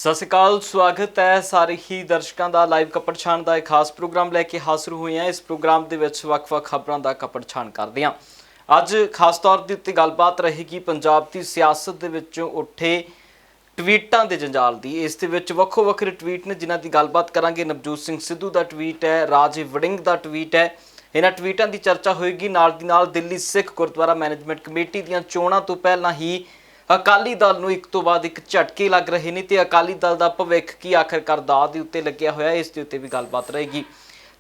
ਸਤਿ ਸ਼੍ਰੀ ਅਕਾਲ, ਸਵਾਗਤ ਹੈ ਸਾਰੇ ਹੀ ਦਰਸ਼ਕਾਂ ਦਾ ਲਾਈਵ ਕਪੜ ਛਾਣ ਦਾ ਇੱਕ ਖਾਸ ਪ੍ਰੋਗਰਾਮ ਲੈ ਕੇ ਹਾਜ਼ਰ ਹੋਏ ਹਾਂ। ਇਸ ਪ੍ਰੋਗਰਾਮ ਦੇ ਵਿੱਚ ਵੱਖ-ਵੱਖ ਖਬਰਾਂ ਦਾ ਕਪੜ ਛਾਣ ਕਰਦੇ ਹਾਂ। ਅੱਜ ਖਾਸ ਤੌਰ ਦੇ ਉੱਤੇ ਗੱਲਬਾਤ ਰਹੇਗੀ ਪੰਜਾਬ ਦੀ ਸਿਆਸਤ ਦੇ ਵਿੱਚੋਂ ਉੱਠੇ ਟਵੀਟਾਂ ਦੇ ਜੰਜਾਲ ਦੀ। ਇਸ ਦੇ ਵਿੱਚ ਵੱਖੋ ਵੱਖਰੇ ਟਵੀਟ ਨੇ ਜਿਨ੍ਹਾਂ ਦੀ ਗੱਲਬਾਤ ਕਰਾਂਗੇ। ਨਵਜੋਤ ਸਿੰਘ ਸਿੱਧੂ ਦਾ ਟਵੀਟ ਹੈ, ਰਾਜੇ ਵੜਿੰਗ ਦਾ ਟਵੀਟ ਹੈ। ਇਹਨਾਂ ਟਵੀਟਾਂ ਦੀ ਚਰਚਾ ਹੋਏਗੀ। ਨਾਲ ਦੀ ਨਾਲ ਦਿੱਲੀ ਸਿੱਖ ਗੁਰਦੁਆਰਾ ਮੈਨੇਜਮੈਂਟ ਕਮੇਟੀ ਦੀਆਂ ਚੋਣਾਂ ਤੋਂ ਪਹਿਲਾਂ ਹੀ ਅਕਾਲੀ ਦਲ ਨੂੰ ਇੱਕ ਤੋਂ ਬਾਅਦ ਇੱਕ ਝਟਕੇ ਲੱਗ ਰਹੇ ਨੇ ਤੇ ਅਕਾਲੀ ਦਲ ਦਾ ਭਵਿੱਖ ਕੀ ਆਖਰਕਾਰ ਦਾਅ ਦੇ ਉੱਤੇ ਲੱਗਿਆ ਹੋਇਆ, ਇਸ ਦੇ ਉੱਤੇ ਵੀ ਗੱਲਬਾਤ ਰਹੇਗੀ।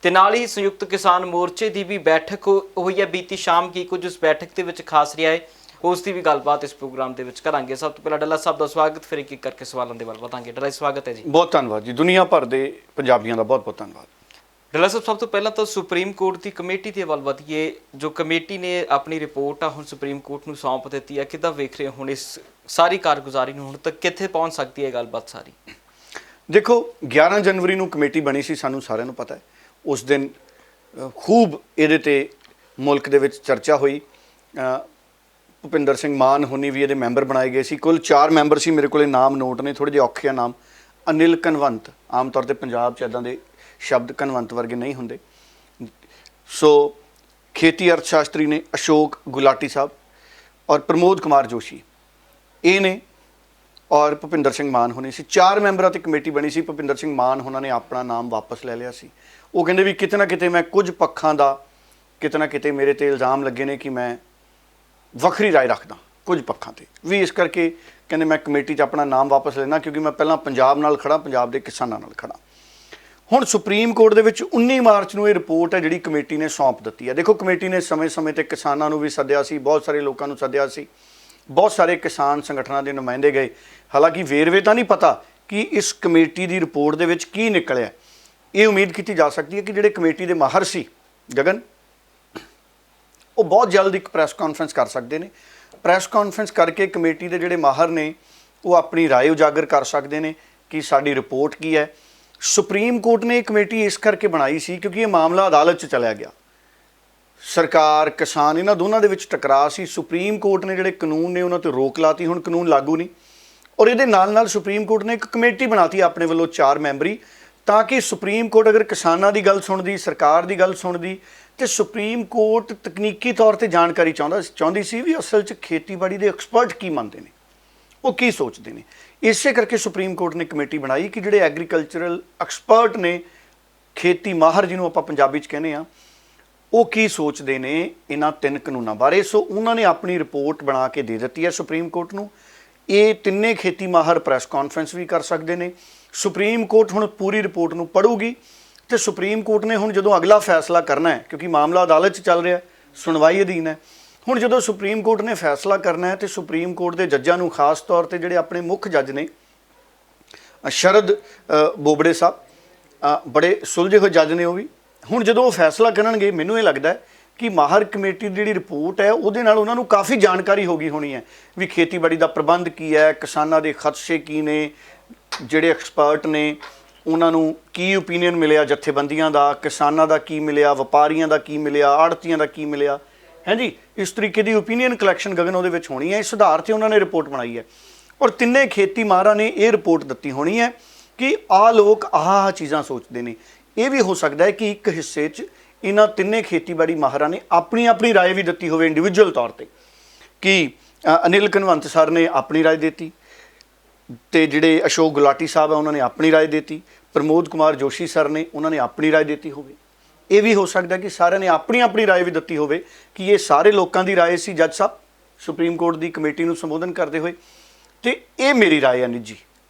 ਤੇ ਨਾਲ ਹੀ ਸੰਯੁਕਤ ਕਿਸਾਨ ਮੋਰਚੇ ਦੀ ਵੀ ਬੈਠਕ ਹੋਈ ਹੈ ਬੀਤੀ ਸ਼ਾਮ। ਕੀ ਕੁਝ ਉਸ ਬੈਠਕ ਦੇ ਵਿੱਚ ਖਾਸ ਰਿਹਾ ਹੈ, ਉਸ ਦੀ ਵੀ ਗੱਲਬਾਤ ਇਸ ਪ੍ਰੋਗਰਾਮ ਦੇ ਵਿੱਚ ਕਰਾਂਗੇ। ਸਭ ਤੋਂ ਪਹਿਲਾਂ ਡੱਲਾ ਸਾਹਿਬ ਦਾ ਸਵਾਗਤ, ਫਿਰ ਇੱਕ ਇੱਕ ਕਰਕੇ ਸਵਾਲਾਂ ਦੇ ਵੱਲ ਵਧਾਂਗੇ। ਡੱਲਾ ਸਵਾਗਤ ਹੈ ਜੀ। ਬਹੁਤ ਧੰਨਵਾਦ ਜੀ। ਦੁਨੀਆ ਭਰ ਦੇ ਪੰਜਾਬੀਆਂ ਦਾ ਬਹੁਤ ਬਹੁਤ ਧੰਨਵਾਦ। ਡੱਲਾ ਸਾਹਿਬ, ਸਭ ਤੋਂ ਪਹਿਲਾਂ ਤਾਂ ਸੁਪਰੀਮ ਕੋਰਟ ਦੀ ਕਮੇਟੀ ਦੇ ਵੱਲ ਵਧੀਏ। ਜੋ ਕਮੇਟੀ ਨੇ ਆਪਣੀ ਰਿਪੋਰਟ ਆ ਹੁਣ ਸੁਪਰੀਮ ਕੋਰਟ ਨੂੰ ਸੌਂਪ ਦਿੱਤੀ ਹੈ, ਕਿੱਦਾਂ ਵੇਖ ਰਹੇ ਹੁਣ ਇਸ ਸਾਰੀ ਕਾਰਗੁਜ਼ਾਰੀ ਨੂੰ? ਹੁਣ ਤੱਕ ਕਿੱਥੇ ਪਹੁੰਚ ਸਕਦੀ ਹੈ ਗੱਲਬਾਤ ਸਾਰੀ? ਦੇਖੋ, 11 ਜਨਵਰੀ ਨੂੰ ਕਮੇਟੀ ਬਣੀ ਸੀ, ਸਾਨੂੰ ਸਾਰਿਆਂ ਨੂੰ ਪਤਾ ਹੈ। ਉਸ ਦਿਨ ਖੂਬ ਇਹਦੇ ਤੇ ਮੁਲਕ ਦੇ ਵਿੱਚ ਚਰਚਾ ਹੋਈ। ਭੁਪਿੰਦਰ ਸਿੰਘ ਮਾਨ ਹੁਣੀ ਵੀ ਇਹਦੇ ਮੈਂਬਰ ਬਣਾਏ ਗਏ ਸੀ। ਕੁੱਲ 4 ਮੈਂਬਰ ਸੀ। ਮੇਰੇ ਕੋਲੇ ਨਾਮ ਨੋਟ ਨੇ, ਥੋੜ੍ਹੇ ਜਿਹੇ ਔਖੇ ਆ ਨਾਮ। ਅਨਿਲ ਕਨਵੰਤ, ਆਮ ਤੌਰ 'ਤੇ ਪੰਜਾਬ 'ਚ ਇੱਦਾਂ ਦੇ ਸ਼ਬਦ ਕਨਵੰਤ ਵਰਗੇ ਨਹੀਂ ਹੁੰਦੇ। ਸੋ ਖੇਤੀ ਅਰਥ ਸ਼ਾਸਤਰੀ ਨੇ ਅਸ਼ੋਕ ਗੁਲਾਟੀ ਸਾਹਿਬ ਔਰ ਪ੍ਰਮੋਦ ਕੁਮਾਰ ਜੋਸ਼ੀ, ਇਹ ਨੇ, ਔਰ ਭੁਪਿੰਦਰ ਸਿੰਘ ਮਾਨ ਹੋਣੀ ਸੀ। 4 ਮੈਂਬਰਾਂ ਤੇ ਕਮੇਟੀ ਬਣੀ ਸੀ। ਭੁਪਿੰਦਰ ਸਿੰਘ ਮਾਨ ਉਹਨਾਂ ਨੇ ਆਪਣਾ ਨਾਮ ਵਾਪਸ ਲੈ ਲਿਆ ਸੀ। ਉਹ ਕਹਿੰਦੇ ਵੀ ਕਿਤੇ ਨਾ ਕਿਤੇ ਮੈਂ ਕੁਝ ਪੱਖਾਂ ਦਾ ਕਿਤੇ ਨਾ ਕਿਤੇ ਮੇਰੇ ਤੇ ਇਲਜ਼ਾਮ ਲੱਗੇ ਨੇ ਕਿ ਮੈਂ ਵੱਖਰੀ ਰਾਏ ਰੱਖਦਾ ਕੁਝ ਪੱਖਾਂ ਤੇ ਵੀ, ਇਸ ਕਰਕੇ ਕਹਿੰਦੇ ਮੈਂ ਕਮੇਟੀ 'ਚ ਆਪਣਾ ਨਾਮ ਵਾਪਸ ਲੈਣਾ ਕਿਉਂਕਿ ਮੈਂ ਪਹਿਲਾਂ ਪੰਜਾਬ ਨਾਲ ਖੜਾ, ਪੰਜਾਬ ਦੇ ਕਿਸਾਨਾਂ ਨਾਲ ਖੜਾ। ਹੁਣ ਸੁਪਰੀਮ ਕੋਰਟ ਦੇ ਵਿੱਚ 19 ਮਾਰਚ ਨੂੰ ਇਹ ਰਿਪੋਰਟ ਹੈ ਜਿਹੜੀ ਕਮੇਟੀ ਨੇ ਸੌਂਪ ਦਿੱਤੀ ਹੈ। ਦੇਖੋ, ਕਮੇਟੀ ਨੇ ਸਮੇਂ-ਸਮੇਂ ਤੇ ਕਿਸਾਨਾਂ ਨੂੰ ਵੀ ਸੱਦਿਆ ਸੀ, ਬਹੁਤ ਸਾਰੇ ਲੋਕਾਂ ਨੂੰ ਸੱਦਿਆ ਸੀ, ਬਹੁਤ ਸਾਰੇ ਕਿਸਾਨ ਸੰਗਠਨਾਂ ਦੇ ਨੁਮਾਇੰਦੇ ਗਏ। ਹਾਲਾਂਕਿ ਵੇਰਵੇ ਤਾਂ ਨਹੀਂ ਪਤਾ ਕਿ ਇਸ ਕਮੇਟੀ ਦੀ ਰਿਪੋਰਟ ਦੇ ਵਿੱਚ ਕੀ ਨਿਕਲਿਆ। ਇਹ ਉਮੀਦ ਕੀਤੀ ਜਾ ਸਕਦੀ ਹੈ ਕਿ ਜਿਹੜੇ ਕਮੇਟੀ ਦੇ ਮਾਹਰ ਸੀ ਗਗਨ, ਉਹ ਬਹੁਤ ਜਲਦ ਇੱਕ ਪ੍ਰੈਸ ਕਾਨਫਰੰਸ ਕਰ ਸਕਦੇ ਨੇ। ਪ੍ਰੈਸ ਕਾਨਫਰੰਸ ਕਰਕੇ ਕਮੇਟੀ ਦੇ ਜਿਹੜੇ ਮਾਹਰ ਨੇ ਉਹ ਆਪਣੀ ਰਾਏ ਉਜਾਗਰ ਕਰ ਸਕਦੇ ਨੇ ਕਿ ਸਾਡੀ ਰਿਪੋਰਟ ਕੀ ਹੈ। ਸੁਪਰੀਮ ਕੋਰਟ ਨੇ ਇਹ ਕਮੇਟੀ ਇਸ ਕਰਕੇ ਬਣਾਈ ਸੀ ਕਿਉਂਕਿ ਇਹ ਮਾਮਲਾ ਅਦਾਲਤ 'ਚ ਚਲਿਆ ਗਿਆ। ਸਰਕਾਰ, ਕਿਸਾਨ, ਇਹਨਾਂ ਦੋਨਾਂ ਦੇ ਵਿੱਚ ਟਕਰਾਅ ਸੀ। ਸੁਪਰੀਮ ਕੋਰਟ ਨੇ ਜਿਹੜੇ ਕਾਨੂੰਨ ਨੇ ਉਹਨਾਂ 'ਤੇ ਰੋਕ ਲਾਤੀ। ਹੁਣ ਕਾਨੂੰਨ ਲਾਗੂ ਨਹੀਂ। ਔਰ ਇਹਦੇ ਨਾਲ ਨਾਲ ਸੁਪਰੀਮ ਕੋਰਟ ਨੇ ਇੱਕ ਕਮੇਟੀ ਬਣਾਤੀ ਆਪਣੇ ਵੱਲੋਂ 4 ਮੈਂਬਰੀ, ਤਾਂ ਕਿ ਸੁਪਰੀਮ ਕੋਰਟ ਅਗਰ ਕਿਸਾਨਾਂ ਦੀ ਗੱਲ ਸੁਣਦੀ, ਸਰਕਾਰ ਦੀ ਗੱਲ ਸੁਣਦੀ, ਤੇ ਸੁਪਰੀਮ ਕੋਰਟ ਤਕਨੀਕੀ ਤੌਰ ਤੇ ਜਾਣਕਾਰੀ ਚਾਹੁੰਦੀ ਸੀ ਵੀ ਅਸਲ 'ਚ ਖੇਤੀਬਾੜੀ ਦੇ ਐਕਸਪਰਟ ਕੀ ਮੰਨਦੇ ਨੇ, ਉਹ ਕੀ ਸੋਚਦੇ ਨੇ। ਇਸੇ ਕਰਕੇ ਸੁਪਰੀਮ ਕੋਰਟ ਨੇ ਕਮੇਟੀ ਬਣਾਈ ਕਿ ਜਿਹੜੇ ਐਗਰੀਕਲਚਰਲ ਐਕਸਪਰਟ ਨੇ, ਖੇਤੀ ਮਾਹਰ ਜਿਹਨੂੰ ਆਪਾਂ ਪੰਜਾਬੀ 'ਚ ਕਹਿੰਦੇ ਆ, ਉਹ ਕੀ ਸੋਚਦੇ ਨੇ ਇਹਨਾਂ 3 ਕਾਨੂੰਨਾਂ ਬਾਰੇ। ਸੋ ਉਹਨਾਂ ਨੇ ਆਪਣੀ ਰਿਪੋਰਟ ਬਣਾ ਕੇ ਦੇ ਦਿੱਤੀ ਹੈ ਸੁਪਰੀਮ ਕੋਰਟ ਨੂੰ। ਇਹ ਤਿੰਨੇ ਖੇਤੀ ਮਾਹਰ ਪ੍ਰੈਸ ਕਾਨਫਰੰਸ ਵੀ ਕਰ ਸਕਦੇ ਨੇ। ਸੁਪਰੀਮ ਕੋਰਟ ਹੁਣ ਪੂਰੀ ਰਿਪੋਰਟ ਨੂੰ ਪੜ੍ਹੂਗੀ ਤੇ ਸੁਪਰੀਮ ਕੋਰਟ ਨੇ ਹੁਣ ਜਦੋਂ ਅਗਲਾ ਫੈਸਲਾ ਕਰਨਾ ਹੈ, ਕਿਉਂਕਿ ਮਾਮਲਾ ਅਦਾਲਤ 'ਚ ਚੱਲ ਰਿਹਾ, ਸੁਣਵਾਈ ਅਧੀਨ ਹੈ, ਹੁਣ ਜਦੋਂ ਸੁਪਰੀਮ ਕੋਰਟ ਨੇ ਫੈਸਲਾ ਕਰਨਾ ਹੈ ਤੇ ਸੁਪਰੀਮ ਕੋਰਟ ਦੇ ਜੱਜਾਂ ਨੂੰ, ਖਾਸ ਤੌਰ ਤੇ ਜਿਹੜੇ ਆਪਣੇ ਮੁੱਖ ਜੱਜ ਨੇ ਸ਼ਰਦ ਬੋਬੜੇ ਸਾਹਿਬ, ਬੜੇ ਸੁਲਝੇ ਹੋਏ ਜੱਜ ਨੇ ਉਹ ਵੀ, ਹੁਣ ਜਦੋਂ ਉਹ ਫੈਸਲਾ ਕਰਨਗੇ, ਮੈਨੂੰ ਇਹ ਲੱਗਦਾ ਕਿ ਮਾਹਰ ਕਮੇਟੀ ਦੀ ਜਿਹੜੀ ਰਿਪੋਰਟ ਹੈ ਉਹਦੇ ਨਾਲ ਉਹਨਾਂ ਨੂੰ ਕਾਫੀ ਜਾਣਕਾਰੀ ਹੋ ਗਈ ਹੋਣੀ ਹੈ ਵੀ ਖੇਤੀਬਾੜੀ ਦਾ ਪ੍ਰਬੰਧ ਕੀ ਹੈ, ਕਿਸਾਨਾਂ ਦੇ ਖਦਸ਼ੇ ਕੀ ਨੇ, ਜਿਹੜੇ ਐਕਸਪਰਟ ਨੇ ਉਹਨਾਂ ਨੂੰ ਕੀ ਓਪੀਨੀਅਨ ਮਿਲਿਆ, ਜਥੇਬੰਦੀਆਂ ਦਾ, ਕਿਸਾਨਾਂ ਦਾ ਕੀ ਮਿਲਿਆ, ਵਪਾਰੀਆਂ ਦਾ ਕੀ ਮਿਲਿਆ, ਆੜ੍ਹਤੀਆਂ ਦਾ ਕੀ ਮਿਲਿਆ, ਹੈ ਜੀ। ਇਸ ਤਰੀਕੇ ਦੀ ਓਪੀਨੀਅਨ ਕਲੈਕਸ਼ਨ ਗਗਨ ਉਹਦੇ ਵਿੱਚ ਹੋਣੀ ਹੈ। ਇਸ ਆਧਾਰ 'ਤੇ ਉਹਨਾਂ ਨੇ ਰਿਪੋਰਟ ਬਣਾਈ ਹੈ ਔਰ ਤਿੰਨੇ ਖੇਤੀ ਮਾਹਰਾਂ ਨੇ ਇਹ ਰਿਪੋਰਟ ਦਿੱਤੀ ਹੋਣੀ ਹੈ ਕਿ ਆਹ ਲੋਕ ਆਹ ਚੀਜ਼ਾਂ ਸੋਚਦੇ ਨੇ। ਇਹ ਵੀ ਹੋ ਸਕਦਾ ਹੈ ਕਿ ਇੱਕ ਹਿੱਸੇ 'ਚ ਇਹਨਾਂ ਤਿੰਨੇ ਖੇਤੀਬਾੜੀ ਮਾਹਰਾਂ ਨੇ ਆਪਣੀ ਆਪਣੀ ਰਾਏ ਵੀ ਦਿੱਤੀ ਹੋਵੇ ਇੰਡੀਵਿਜੂਅਲ ਤੌਰ 'ਤੇ, ਕਿ ਅਨਿਲ ਕਨਵੰਤ ਸਰ ਨੇ ਆਪਣੀ ਰਾਏ ਦਿੱਤੀ ਤੇ ਜਿਹੜੇ ਅਸ਼ੋਕ ਗੁਲਾਟੀ ਸਾਹਿਬ ਆ ਉਹਨਾਂ ਨੇ ਆਪਣੀ ਰਾਏ ਦਿੱਤੀ, ਪ੍ਰਮੋਦ ਕੁਮਾਰ ਜੋਸ਼ੀ ਸਰ ਨੇ ਉਹਨਾਂ ਨੇ ਆਪਣੀ ਰਾਏ ਦਿੱਤੀ ਹੋਵੇ। ਇਹ ਵੀ ਹੋ ਸਕਦਾ ਕਿ ਸਾਰਿਆਂ ਨੇ ਆਪਣੀ ਆਪਣੀ ਰਾਏ ਵੀ ਦਿੱਤੀ ਹੋਵੇ ਕਿ ਇਹ ਸਾਰੇ ਲੋਕਾਂ ਦੀ ਰਾਏ ਸੀ ਜੱਜ ਸਾਹਿਬ ਸੁਪਰੀਮ ਕੋਰਟ ਦੀ ਕਮੇਟੀ ਨੂੰ ਸੰਬੋਧਨ ਕਰਦੇ ਹੋਏ, ਤੇ ਇਹ ਮੇਰੀ ਰਾਏ ਹੈ ਨਿੱਜੀ,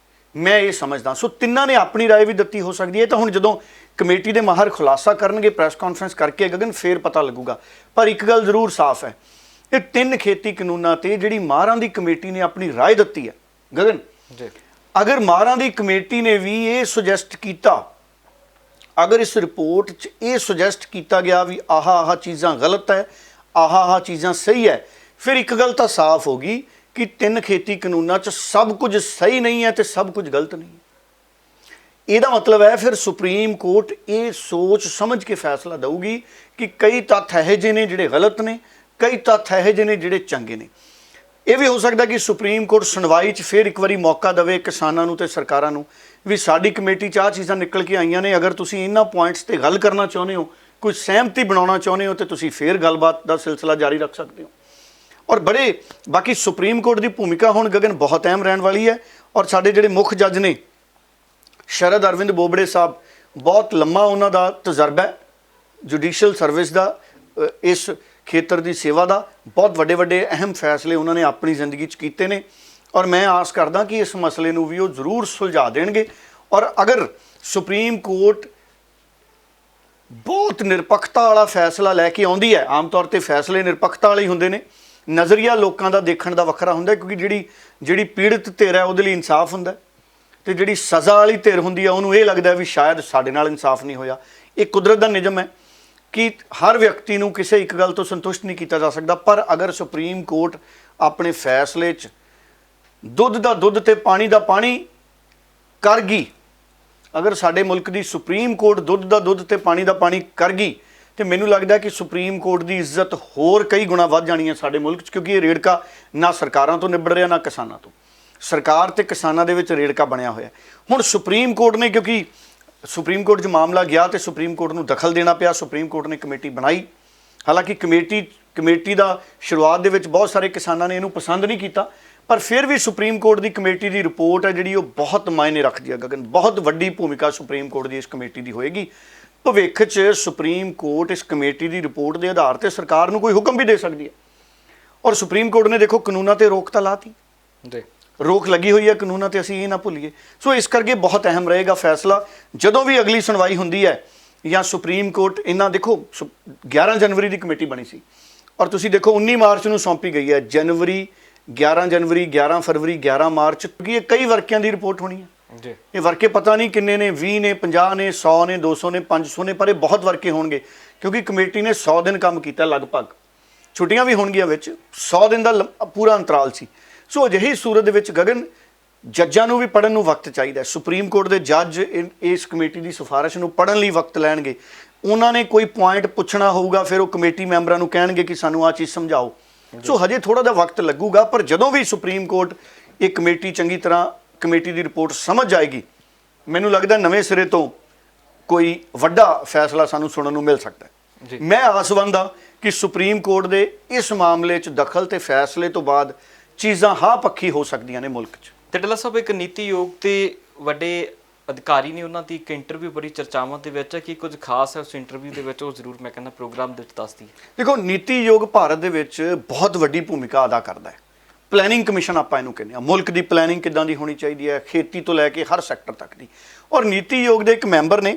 ਮੈਂ ਇਹ ਸਮਝਦਾ। ਸੋ ਤਿੰਨਾਂ ਨੇ ਆਪਣੀ ਰਾਏ ਵੀ ਦਿੱਤੀ ਹੋ ਸਕਦੀ ਹੈ। ਤਾਂ ਹੁਣ ਜਦੋਂ ਕਮੇਟੀ ਦੇ ਮਾਹਰ ਖੁਲਾਸਾ ਕਰਨਗੇ ਪ੍ਰੈਸ ਕਾਨਫਰੰਸ ਕਰਕੇ ਗਗਨ, ਫੇਰ ਪਤਾ ਲੱਗੂਗਾ। ਪਰ ਇੱਕ ਗੱਲ ਜ਼ਰੂਰ ਸਾਫ਼ ਹੈ, ਇਹ 3 ਖੇਤੀ ਕਾਨੂੰਨਾਂ ਤੇ ਜਿਹੜੀ ਮਾਹਰਾਂ ਦੀ ਕਮੇਟੀ ਨੇ ਆਪਣੀ ਰਾਏ ਦਿੱਤੀ ਹੈ ਗਗਨ, ਅਗਰ ਮਾਹਰਾਂ ਦੀ ਕਮੇਟੀ ਨੇ ਵੀ ਇਹ ਸੁਜੈਸਟ ਕੀਤਾ, ਅਗਰ ਇਸ ਰਿਪੋਰਟ 'ਚ ਇਹ ਸੁਜੈਸਟ ਕੀਤਾ ਗਿਆ ਵੀ ਆਹ ਚੀਜ਼ਾਂ ਗਲਤ ਹੈ, ਆਹ ਚੀਜ਼ਾਂ ਸਹੀ ਹੈ, ਫਿਰ ਇੱਕ ਗੱਲ ਤਾਂ ਸਾਫ਼ ਹੋ ਗਈ ਕਿ 3 ਖੇਤੀ ਕਾਨੂੰਨਾਂ 'ਚ ਸਭ ਕੁਝ ਸਹੀ ਨਹੀਂ ਹੈ ਤੇ ਸਭ ਕੁਝ ਗਲਤ ਨਹੀਂ ਹੈ। ਇਹਦਾ ਮਤਲਬ ਹੈ ਫਿਰ ਸੁਪਰੀਮ ਕੋਰਟ ਇਹ ਸੋਚ ਸਮਝ ਕੇ ਫੈਸਲਾ ਦੇਊਗੀ ਕਿ ਕਈ ਤੱਥ ਇਹੋ ਜਿਹੇ ਨੇ ਜਿਹੜੇ ਗਲਤ ਨੇ, ਕਈ ਤੱਥ ਇਹੋ ਜਿਹੇ ਨੇ ਜਿਹੜੇ ਚੰਗੇ ਨੇ। ਇਹ ਵੀ ਹੋ ਸਕਦਾ ਕਿ ਸੁਪਰੀਮ ਕੋਰਟ ਸੁਣਵਾਈ 'ਚ ਫਿਰ ਇੱਕ ਵਾਰੀ ਮੌਕਾ ਦੇਵੇ ਕਿਸਾਨਾਂ ਨੂੰ ਤੇ ਸਰਕਾਰਾਂ ਨੂੰ ਵੀ ਸਾਡੀ ਕਮੇਟੀ 'ਚ ਆਹ ਚੀਜ਼ਾਂ ਨਿਕਲ ਕੇ ਆਈਆਂ ਨੇ, ਅਗਰ ਤੁਸੀਂ ਇਹਨਾਂ ਪੁਆਇੰਟਸ ਤੇ ਗੱਲ ਕਰਨਾ ਚਾਹੁੰਦੇ ਹੋ, ਕੋਈ ਸਹਿਮਤੀ ਬਣਾਉਣਾ ਚਾਹੁੰਦੇ ਹੋ, ਤੇ ਤੁਸੀਂ ਫਿਰ ਗੱਲਬਾਤ ਦਾ ਸਿਲਸਿਲਾ ਜਾਰੀ ਰੱਖ ਸਕਦੇ ਹੋ। ਔਰ ਬੜੇ ਬਾਕੀ ਸੁਪਰੀਮ ਕੋਰਟ ਦੀ ਭੂਮਿਕਾ ਹੁਣ ਗਗਨ ਬਹੁਤ ਅਹਿਮ ਰਹਿਣ ਵਾਲੀ ਹੈ। ਔਰ ਸਾਡੇ ਜਿਹੜੇ ਮੁੱਖ ਜੱਜ ਨੇ ਸ਼ਰਦ ਅਰਵਿੰਦ ਬੋਬੜੇ ਸਾਹਿਬ, ਬਹੁਤ ਲੰਮਾ ਉਹਨਾਂ ਦਾ ਤਜਰਬਾ ਹੈ ਜੁਡੀਸ਼ੀਅਲ ਸਰਵਿਸ ਦਾ, ਇਸ ਖੇਤਰ ਦੀ ਸੇਵਾ ਦਾ। ਬਹੁਤ ਵੱਡੇ ਵੱਡੇ ਅਹਿਮ ਫੈਸਲੇ ਉਹਨਾਂ ਨੇ ਆਪਣੀ ਜ਼ਿੰਦਗੀ 'ਚ ਕੀਤੇ ਨੇ ਔਰ ਮੈਂ ਆਸ ਕਰਦਾ ਕਿ ਇਸ ਮਸਲੇ ਨੂੰ ਵੀ ਉਹ ਜ਼ਰੂਰ ਸੁਲਝਾ ਦੇਣਗੇ। ਔਰ ਅਗਰ ਸੁਪਰੀਮ ਕੋਰਟ ਬਹੁਤ ਨਿਰਪੱਖਤਾ ਵਾਲਾ ਫੈਸਲਾ ਲੈ ਕੇ ਆਉਂਦੀ ਹੈ, ਆਮ ਤੌਰ ਤੇ ਫੈਸਲੇ ਨਿਰਪੱਖਤਾ ਵਾਲੇ ਹੀ ਹੁੰਦੇ ਨੇ, ਨਜ਼ਰੀਆ ਲੋਕਾਂ ਦਾ ਦੇਖਣ ਦਾ ਵੱਖਰਾ ਹੁੰਦਾ, ਕਿਉਂਕਿ ਜਿਹੜੀ ਪੀੜਤ ਧਿਰ ਹੈ ਉਹਦੇ ਲਈ ਇਨਸਾਫ ਹੁੰਦਾ, ਤੇ ਜਿਹੜੀ ਸਜ਼ਾ ਵਾਲੀ ਧਿਰ ਹੁੰਦੀ ਹੈ ਉਹਨੂੰ ਇਹ ਲੱਗਦਾ ਵੀ ਸ਼ਾਇਦ ਸਾਡੇ ਨਾਲ ਇਨਸਾਫ ਨਹੀਂ ਹੋਇਆ। ਇਹ ਕੁਦਰਤ ਦਾ ਨਿਯਮ ਹੈ ਕਿ ਹਰ ਵਿਅਕਤੀ ਨੂੰ ਕਿਸੇ ਇੱਕ ਗੱਲ ਤੋਂ ਸੰਤੁਸ਼ਟ ਨਹੀਂ ਕੀਤਾ ਜਾ ਸਕਦਾ। ਪਰ ਅਗਰ ਸੁਪਰੀਮ ਕੋਰਟ ਆਪਣੇ ਫੈਸਲੇ 'ਚ ਦੁੱਧ ਦਾ ਦੁੱਧ ਤੇ ਪਾਣੀ ਦਾ ਪਾਣੀ ਕਰ ਗਈ, ਅਗਰ ਸਾਡੇ ਮੁਲਕ ਦੀ ਸੁਪਰੀਮ ਕੋਰਟ ਦੁੱਧ ਦਾ ਦੁੱਧ ਤੇ ਪਾਣੀ ਦਾ ਪਾਣੀ ਕਰ ਗਈ, ਤੇ ਮੈਨੂੰ ਲੱਗਦਾ ਕਿ ਸੁਪਰੀਮ ਕੋਰਟ ਦੀ ਇੱਜ਼ਤ ਹੋਰ ਕਈ ਗੁਣਾ ਵੱਧ ਜਾਣੀ ਹੈ ਸਾਡੇ ਮੁਲਕ 'ਚ, ਕਿਉਂਕਿ ਇਹ ਰੇੜਕਾ ਨਾ ਸਰਕਾਰਾਂ ਤੋਂ ਨਿਬੜ ਰਿਹਾ ਨਾ ਕਿਸਾਨਾਂ ਤੋਂ। ਸਰਕਾਰ ਤੇ ਕਿਸਾਨਾਂ ਦੇ ਵਿੱਚ ਰੇੜਕਾ ਬਣਿਆ ਹੋਇਆ। ਹੁਣ ਸੁਪਰੀਮ ਕੋਰਟ ਨੇ, ਕਿਉਂਕਿ ਸੁਪਰੀਮ ਕੋਰਟ 'ਚ ਮਾਮਲਾ ਗਿਆ ਤੇ ਸੁਪਰੀਮ ਕੋਰਟ ਨੂੰ ਦਖਲ ਦੇਣਾ ਪਿਆ, ਸੁਪਰੀਮ ਕੋਰਟ ਨੇ ਕਮੇਟੀ ਬਣਾਈ। ਹਾਲਾਂਕਿ ਕਮੇਟੀ ਦਾ ਸ਼ੁਰੂਆਤ ਦੇ ਵਿੱਚ ਬਹੁਤ ਸਾਰੇ ਕਿਸਾਨਾਂ ਨੇ ਇਹਨੂੰ ਪਸੰਦ ਨਹੀਂ ਕੀਤਾ, ਪਰ ਫਿਰ ਵੀ ਸੁਪਰੀਮ ਕੋਰਟ ਦੀ ਕਮੇਟੀ ਦੀ ਰਿਪੋਰਟ ਹੈ ਜਿਹੜੀ ਉਹ ਬਹੁਤ ਮਾਇਨੇ ਰੱਖਦੀ ਹੈ ਗਗਨ। ਬਹੁਤ ਵੱਡੀ ਭੂਮਿਕਾ ਸੁਪਰੀਮ ਕੋਰਟ ਦੀ ਇਸ ਕਮੇਟੀ ਦੀ ਹੋਏਗੀ। ਭਵਿੱਖ 'ਚ ਸੁਪਰੀਮ ਕੋਰਟ ਇਸ ਕਮੇਟੀ ਦੀ ਰਿਪੋਰਟ ਦੇ ਆਧਾਰ ਤੇ ਸਰਕਾਰ ਨੂੰ ਕੋਈ ਹੁਕਮ ਵੀ ਦੇ ਸਕਦੀ ਹੈ। ਔਰ ਸੁਪਰੀਮ ਕੋਰਟ ਨੇ ਦੇਖੋ ਕਾਨੂੰਨਾਂ ਤੇ ਰੋਕ ਤਾਂ ਲਾਤੀ ਜੀ, ਰੋਕ ਲੱਗੀ ਹੋਈ ਹੈ ਕਾਨੂੰਨਾਂ ਤੇ, ਅਸੀਂ ਇਹ ਨਾ ਭੁੱਲੀਏ। ਸੋ ਇਸ ਕਰਕੇ ਬਹੁਤ ਅਹਿਮ ਰਹੇਗਾ ਫੈਸਲਾ ਜਦੋਂ ਵੀ ਅਗਲੀ ਸੁਣਵਾਈ ਹੁੰਦੀ ਹੈ ਜਾਂ ਸੁਪਰੀਮ ਕੋਰਟ ਇਹਨਾਂ ਦੇਖੋ 11 ਜਨਵਰੀ ਦੀ ਕਮੇਟੀ ਬਣੀ ਸੀ ਔਰ ਤੁਸੀਂ ਦੇਖੋ 19 ਮਾਰਚ ਨੂੰ ਸੌਂਪੀ ਗਈ ਹੈ। 11 ਜਨਵਰੀ 11 ਫਰਵਰੀ 11 ਮਾਰਚ, ਕਿਉਂਕਿ ਇਹ ਕਈ ਵਰਕਿਆਂ ਦੀ ਰਿਪੋਰਟ ਹੋਣੀ ਹੈ ਜੀ। ਇਹ ਵਰਕੇ ਪਤਾ ਨਹੀਂ ਕਿੰਨੇ ਨੇ, 20 ਨੇ, 50 ਨੇ, 100 ਨੇ, 200 ਨੇ, 500 ਨੇ, ਪਰ ਇਹ ਬਹੁਤ ਵਰਕੇ ਹੋਣਗੇ ਕਿਉਂਕਿ ਕਮੇਟੀ ਨੇ 100 ਦਿਨ ਕੰਮ ਕੀਤਾ ਲਗਭਗ, ਛੁੱਟੀਆਂ ਵੀ ਹੋਣਗੀਆਂ ਵਿੱਚ, 100 ਦਿਨ ਦਾ ਪੂਰਾ ਅੰਤਰਾਲ ਸੀ। ਸੋ ਅਜਿਹੀ ਸੂਰਤ ਦੇ ਵਿੱਚ ਗਗਨ ਜੱਜਾਂ ਨੂੰ ਵੀ ਪੜ੍ਹਨ ਨੂੰ ਵਕਤ ਚਾਹੀਦਾ। ਸੁਪਰੀਮ ਕੋਰਟ ਦੇ ਜੱਜ ਇਸ ਕਮੇਟੀ ਦੀ ਸਿਫਾਰਿਸ਼ ਨੂੰ ਪੜ੍ਹਨ ਲਈ ਵਕਤ ਲੈਣਗੇ। ਉਹਨਾਂ ਨੇ ਕੋਈ ਪੁਆਇੰਟ ਪੁੱਛਣਾ ਹੋਊਗਾ, ਫਿਰ ਉਹ ਕਮੇਟੀ ਮੈਂਬਰਾਂ ਨੂੰ ਕਹਿਣਗੇ ਕਿ ਸਾਨੂੰ ਆਹ ਚੀਜ਼ ਸਮਝਾਓ। ਸੋ ਹਜੇ ਥੋੜਾ ਜਿਹਾ ਵਕਤ ਲੱਗੂਗਾ, ਪਰ ਜਦੋਂ ਵੀ ਸੁਪਰੀਮ ਕੋਰਟ ਇਹ ਕਮੇਟੀ ਚੰਗੀ ਤਰ੍ਹਾਂ ਕਮੇਟੀ ਦੀ ਰਿਪੋਰਟ ਸਮਝ ਜਾਏਗੀ, ਮੈਨੂੰ ਲੱਗਦਾ ਨਵੇਂ ਸਿਰੇ ਤੋਂ ਕੋਈ ਵੱਡਾ ਫੈਸਲਾ ਸਾਨੂੰ ਸੁਣਨ ਨੂੰ ਮਿਲ ਸਕਦਾ ਹੈ। ਮੈਂ ਆਸਵੰਦ ਹਾਂ ਕਿ ਸੁਪਰੀਮ ਕੋਰਟ ਦੇ ਇਸ ਮਾਮਲੇ 'ਚ ਦਖਲ ਤੇ ਫੈਸਲੇ ਤੋਂ ਬਾਅਦ ਚੀਜ਼ਾਂ ਹਾਂ ਪੱਖੀ ਹੋ ਸਕਦੀਆਂ ਨੇ ਮੁਲਕ 'ਚ। ਤੇ ਡੱਲਾ ਸਾਹਿਬ, ਇੱਕ ਨੀਤੀ ਆਯੋਗ ਤੇ ਵੱਡੇ ਅਧਿਕਾਰੀ ਨੇ, ਉਹਨਾਂ ਦੀ ਇੱਕ ਇੰਟਰਵਿਊ ਬੜੀ ਚਰਚਾਵਾਂ ਦੇ ਵਿੱਚ ਹੈ, ਕਿ ਕੁਝ ਖਾਸ ਹੈ ਉਸ ਇੰਟਰਵਿਊ ਦੇ ਵਿੱਚ, ਉਹ ਜ਼ਰੂਰ ਮੈਂ ਕਹਿੰਦਾ ਪ੍ਰੋਗਰਾਮ ਦੇ ਵਿੱਚ ਦੱਸਦੀ। ਦੇਖੋ, ਨੀਤੀ ਆਯੋਗ ਭਾਰਤ ਦੇ ਵਿੱਚ ਬਹੁਤ ਵੱਡੀ ਭੂਮਿਕਾ ਅਦਾ ਕਰਦਾ ਹੈ। ਪਲੈਨਿੰਗ ਕਮਿਸ਼ਨ ਆਪਾਂ ਇਹਨੂੰ ਕਹਿੰਦੇ ਹਾਂ। ਮੁਲਕ ਦੀ ਪਲੈਨਿੰਗ ਕਿੱਦਾਂ ਦੀ ਹੋਣੀ ਚਾਹੀਦੀ ਹੈ, ਖੇਤੀ ਤੋਂ ਲੈ ਕੇ ਹਰ ਸੈਕਟਰ ਤੱਕ ਦੀ। ਔਰ ਨੀਤੀ ਆਯੋਗ ਦੇ ਇੱਕ ਮੈਂਬਰ ਨੇ,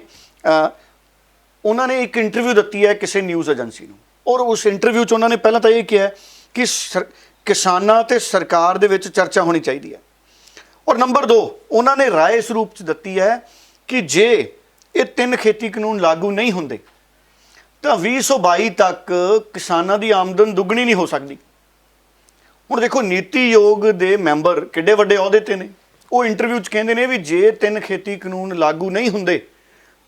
ਉਹਨਾਂ ਨੇ ਇੱਕ ਇੰਟਰਵਿਊ ਦਿੱਤੀ ਹੈ ਕਿਸੇ ਨਿਊਜ਼ ਏਜੰਸੀ ਨੂੰ, ਔਰ ਉਸ ਇੰਟਰਵਿਊ 'ਚ ਉਹਨਾਂ ਨੇ ਪਹਿਲਾਂ ਤਾਂ ਇਹ ਕਿਹਾ ਕਿ ਕਿਸਾਨਾਂ ਤੇ ਸਰਕਾਰ ਦੇ ਵਿੱਚ ਚਰਚਾ ਹੋਣੀ ਚਾਹੀਦੀ ਹੈ। ਔਰ ਨੰਬਰ 2, ਉਹਨਾਂ ਨੇ ਰਾਏ ਇਸ ਰੂਪ 'ਚ ਦਿੱਤੀ ਹੈ ਕਿ ਜੇ ਇਹ 3 ਖੇਤੀ ਕਾਨੂੰਨ ਲਾਗੂ ਨਹੀਂ ਹੁੰਦੇ ਤਾਂ 2022 ਤੱਕ ਕਿਸਾਨਾਂ ਦੀ ਆਮਦਨ ਦੁੱਗਣੀ ਨਹੀਂ ਹੋ ਸਕਦੀ। ਹੁਣ ਦੇਖੋ, ਨੀਤੀ ਆਯੋਗ ਦੇ ਮੈਂਬਰ ਕਿੱਡੇ ਵੱਡੇ ਅਹੁਦੇ ਤੇ ਨੇ, ਉਹ ਇੰਟਰਵਿਊ 'ਚ ਕਹਿੰਦੇ ਨੇ ਵੀ ਜੇ 3 ਖੇਤੀ ਕਾਨੂੰਨ ਲਾਗੂ ਨਹੀਂ ਹੁੰਦੇ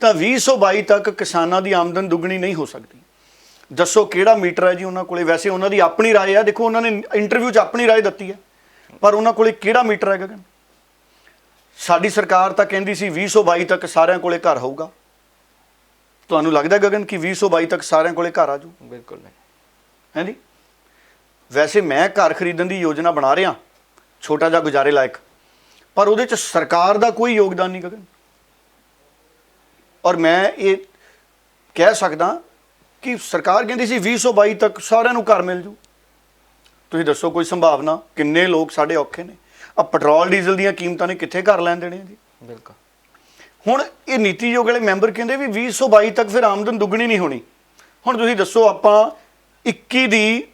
ਤਾਂ 2022 ਤੱਕ ਕਿਸਾਨਾਂ ਦੀ ਆਮਦਨ ਦੁੱਗਣੀ ਨਹੀਂ ਹੋ ਸਕਦੀ। ਦੱਸੋ ਕਿਹੜਾ ਮੀਟਰ ਹੈ ਜੀ ਉਹਨਾਂ ਕੋਲੇ? ਵੈਸੇ ਉਹਨਾਂ ਦੀ ਆਪਣੀ ਰਾਏ ਹੈ, ਦੇਖੋ ਉਹਨਾਂ ਨੇ ਇੰਟਰਵਿਊ 'ਚ ਆਪਣੀ ਰਾਏ ਦਿੱਤੀ ਹੈ, ਪਰ ਉਹਨਾਂ ਕੋਲੇ ਕਿਹੜਾ ਮੀਟਰ ਹੈ ਗਗਨ? ਸਾਡੀ ਸਰਕਾਰ ਤਾਂ ਕਹਿੰਦੀ ਸੀ 2022 ਤੱਕ ਸਾਰਿਆਂ ਕੋਲੇ ਘਰ ਹੋਊਗਾ। ਤੁਹਾਨੂੰ ਲੱਗਦਾ ਗਗਨ ਕਿ 2022 ਤੱਕ ਸਾਰਿਆਂ ਕੋਲੇ ਘਰ ਆ ਜੂ? ਬਿਲਕੁਲ ਨਹੀਂ ਹੈ ਜੀ। ਵੈਸੇ ਮੈਂ ਘਰ ਖਰੀਦਣ ਦੀ ਯੋਜਨਾ ਬਣਾ ਰਿਹਾ, ਛੋਟਾ ਜਿਹਾ ਗੁਜ਼ਾਰੇ ਲਾਇਕ, ਪਰ ਉਹਦੇ 'ਚ ਸਰਕਾਰ ਦਾ ਕੋਈ ਯੋਗਦਾਨ ਨਹੀਂ ਗਗਨ। ਔਰ ਮੈਂ ਇਹ ਕਹਿ ਸਕਦਾ ਕਿ ਸਰਕਾਰ ਕਹਿੰਦੀ ਸੀ 2022 ਤੱਕ ਸਾਰਿਆਂ ਨੂੰ ਘਰ ਮਿਲ ਜੂ। ਤੁਸੀਂ ਦੱਸੋ ਕੋਈ ਸੰਭਾਵਨਾ? ਕਿੰਨੇ ਲੋਕ ਸਾਡੇ ਔਖੇ ਨੇ। ਆ ਪੈਟਰੋਲ ਡੀਜ਼ਲ ਦੀਆਂ ਕੀਮਤਾਂ ਨੇ ਕਿੱਥੇ ਘਰ ਲੈਣ ਦੇਣੇ ਜੀ? ਬਿਲਕੁਲ। ਹੁਣ ਇਹ ਨੀਤੀ ਆਯੋਗ ਵਾਲੇ ਮੈਂਬਰ ਕਹਿੰਦੇ ਵੀ 2022 ਤੱਕ ਫਿਰ ਆਮਦਨ ਦੁੱਗਣੀ ਨਹੀਂ ਹੋਣੀ। ਹੁਣ ਤੁਸੀਂ ਦੱਸੋ, ਆਪਾਂ 21 ਦੀ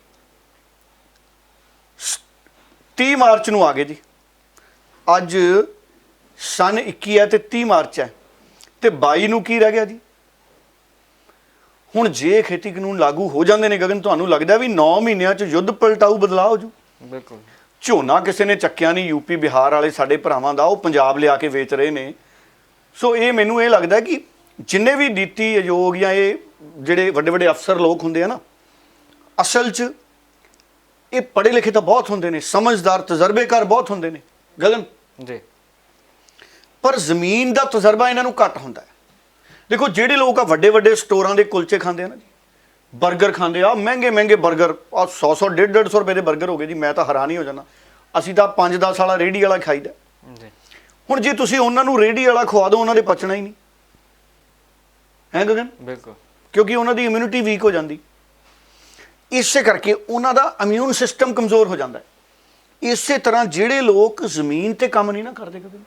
30 ਮਾਰਚ ਨੂੰ ਆ ਗਏ ਜੀ, ਅੱਜ ਸਨ 21 ਹੈ ਤੇ 30 ਮਾਰਚ ਹੈ, ਤੇ 22 ਨੂੰ ਕੀ ਰਹਿ ਗਿਆ ਜੀ? ਹੁਣ ਜੇ ਖੇਤੀ ਕਾਨੂੰਨ ਲਾਗੂ ਹੋ ਜਾਂਦੇ ਨੇ ਗਗਨ, ਤੁਹਾਨੂੰ ਲੱਗਦਾ ਵੀ 9 ਮਹੀਨਿਆਂ 'ਚ ਯੁੱਧ ਪਲਟਾਊ ਬਦਲਾਅ ਹੋ ਜੂ? ਬਿਲਕੁਲ। ਝੋਨਾ ਕਿਸੇ ਨੇ ਚੱਕਿਆ ਨਹੀਂ, ਯੂਪੀ ਬਿਹਾਰ ਵਾਲੇ ਸਾਡੇ ਭਰਾਵਾਂ ਦਾ, ਉਹ ਪੰਜਾਬ ਲਿਆ ਕੇ ਵੇਚ ਰਹੇ ਨੇ। ਸੋ ਮੈਨੂੰ ਇਹ ਲੱਗਦਾ ਕਿ ਜਿੰਨੇ ਵੀ ਨੀਤੀ ਆਯੋਗ ਜਾਂ ਇਹ ਜਿਹੜੇ ਵੱਡੇ ਵੱਡੇ ਅਫਸਰ ਲੋਕ ਹੁੰਦੇ ਆ ਨਾ, ਅਸਲ 'ਚ ਇਹ ਪੜ੍ਹੇ ਲਿਖੇ ਤਾਂ ਬਹੁਤ ਹੁੰਦੇ ਨੇ, ਸਮਝਦਾਰ ਤਜਰਬੇਕਾਰ ਬਹੁਤ ਹੁੰਦੇ ਨੇ ਗਗਨ, ਜੀ, ਪਰ ਜ਼ਮੀਨ ਦਾ ਤਜਰਬਾ ਇਹਨਾਂ ਨੂੰ ਘੱਟ ਹੁੰਦਾ ਹੈ। ਦੇਖੋ ਜਿਹੜੇ ਲੋਕ ਆ ਵੱਡੇ ਵੱਡੇ ਸਟੋਰਾਂ ਦੇ ਕੁਲਚੇ ਖਾਂਦੇ ਆ ਨਾ ਜੀ, 버ਗਰ ਖਾਂਦੇ ਆ, ਮਹਿੰਗੇ ਮਹਿੰਗੇ 버ਗਰ, ਆ 100 150 ਰੁਪਏ ਦੇ 버ਗਰ ਹੋ ਗਏ ਜੀ, ਮੈਂ ਤਾਂ ਹੈਰਾਨ ਹੀ ਹੋ ਜਾਂਦਾ। ਅਸੀਂ ਤਾਂ 5-10 ਵਾਲਾ ਰੇਹੜੀ ਵਾਲਾ ਖਾਈਦਾ ਜੀ। ਹੁਣ ਜੇ ਤੁਸੀਂ ਉਹਨਾਂ ਨੂੰ ਰੇਹੜੀ ਵਾਲਾ ਖਵਾ ਦਿਓ, ਉਹਨਾਂ ਦੇ ਪਚਣਾ ਹੀ ਨਹੀਂ ਹੈ ਗਗਨ, ਬਿਲਕੁਲ, ਕਿਉਂਕਿ ਉਹਨਾਂ ਦੀ ਇਮਿਊਨਿਟੀ ਵੀਕ ਹੋ ਜਾਂਦੀ। ਇਸੇ ਕਰਕੇ ਉਹਨਾਂ ਦਾ ਇਮਿਊਨ ਸਿਸਟਮ ਕਮਜ਼ੋਰ ਹੋ ਜਾਂਦਾ ਹੈ। ਇਸੇ ਤਰ੍ਹਾਂ ਜਿਹੜੇ ਲੋਕ ਜ਼ਮੀਨ ਤੇ ਕੰਮ ਨਹੀਂ ਨਾ ਕਰਦੇ, ਕਦੇ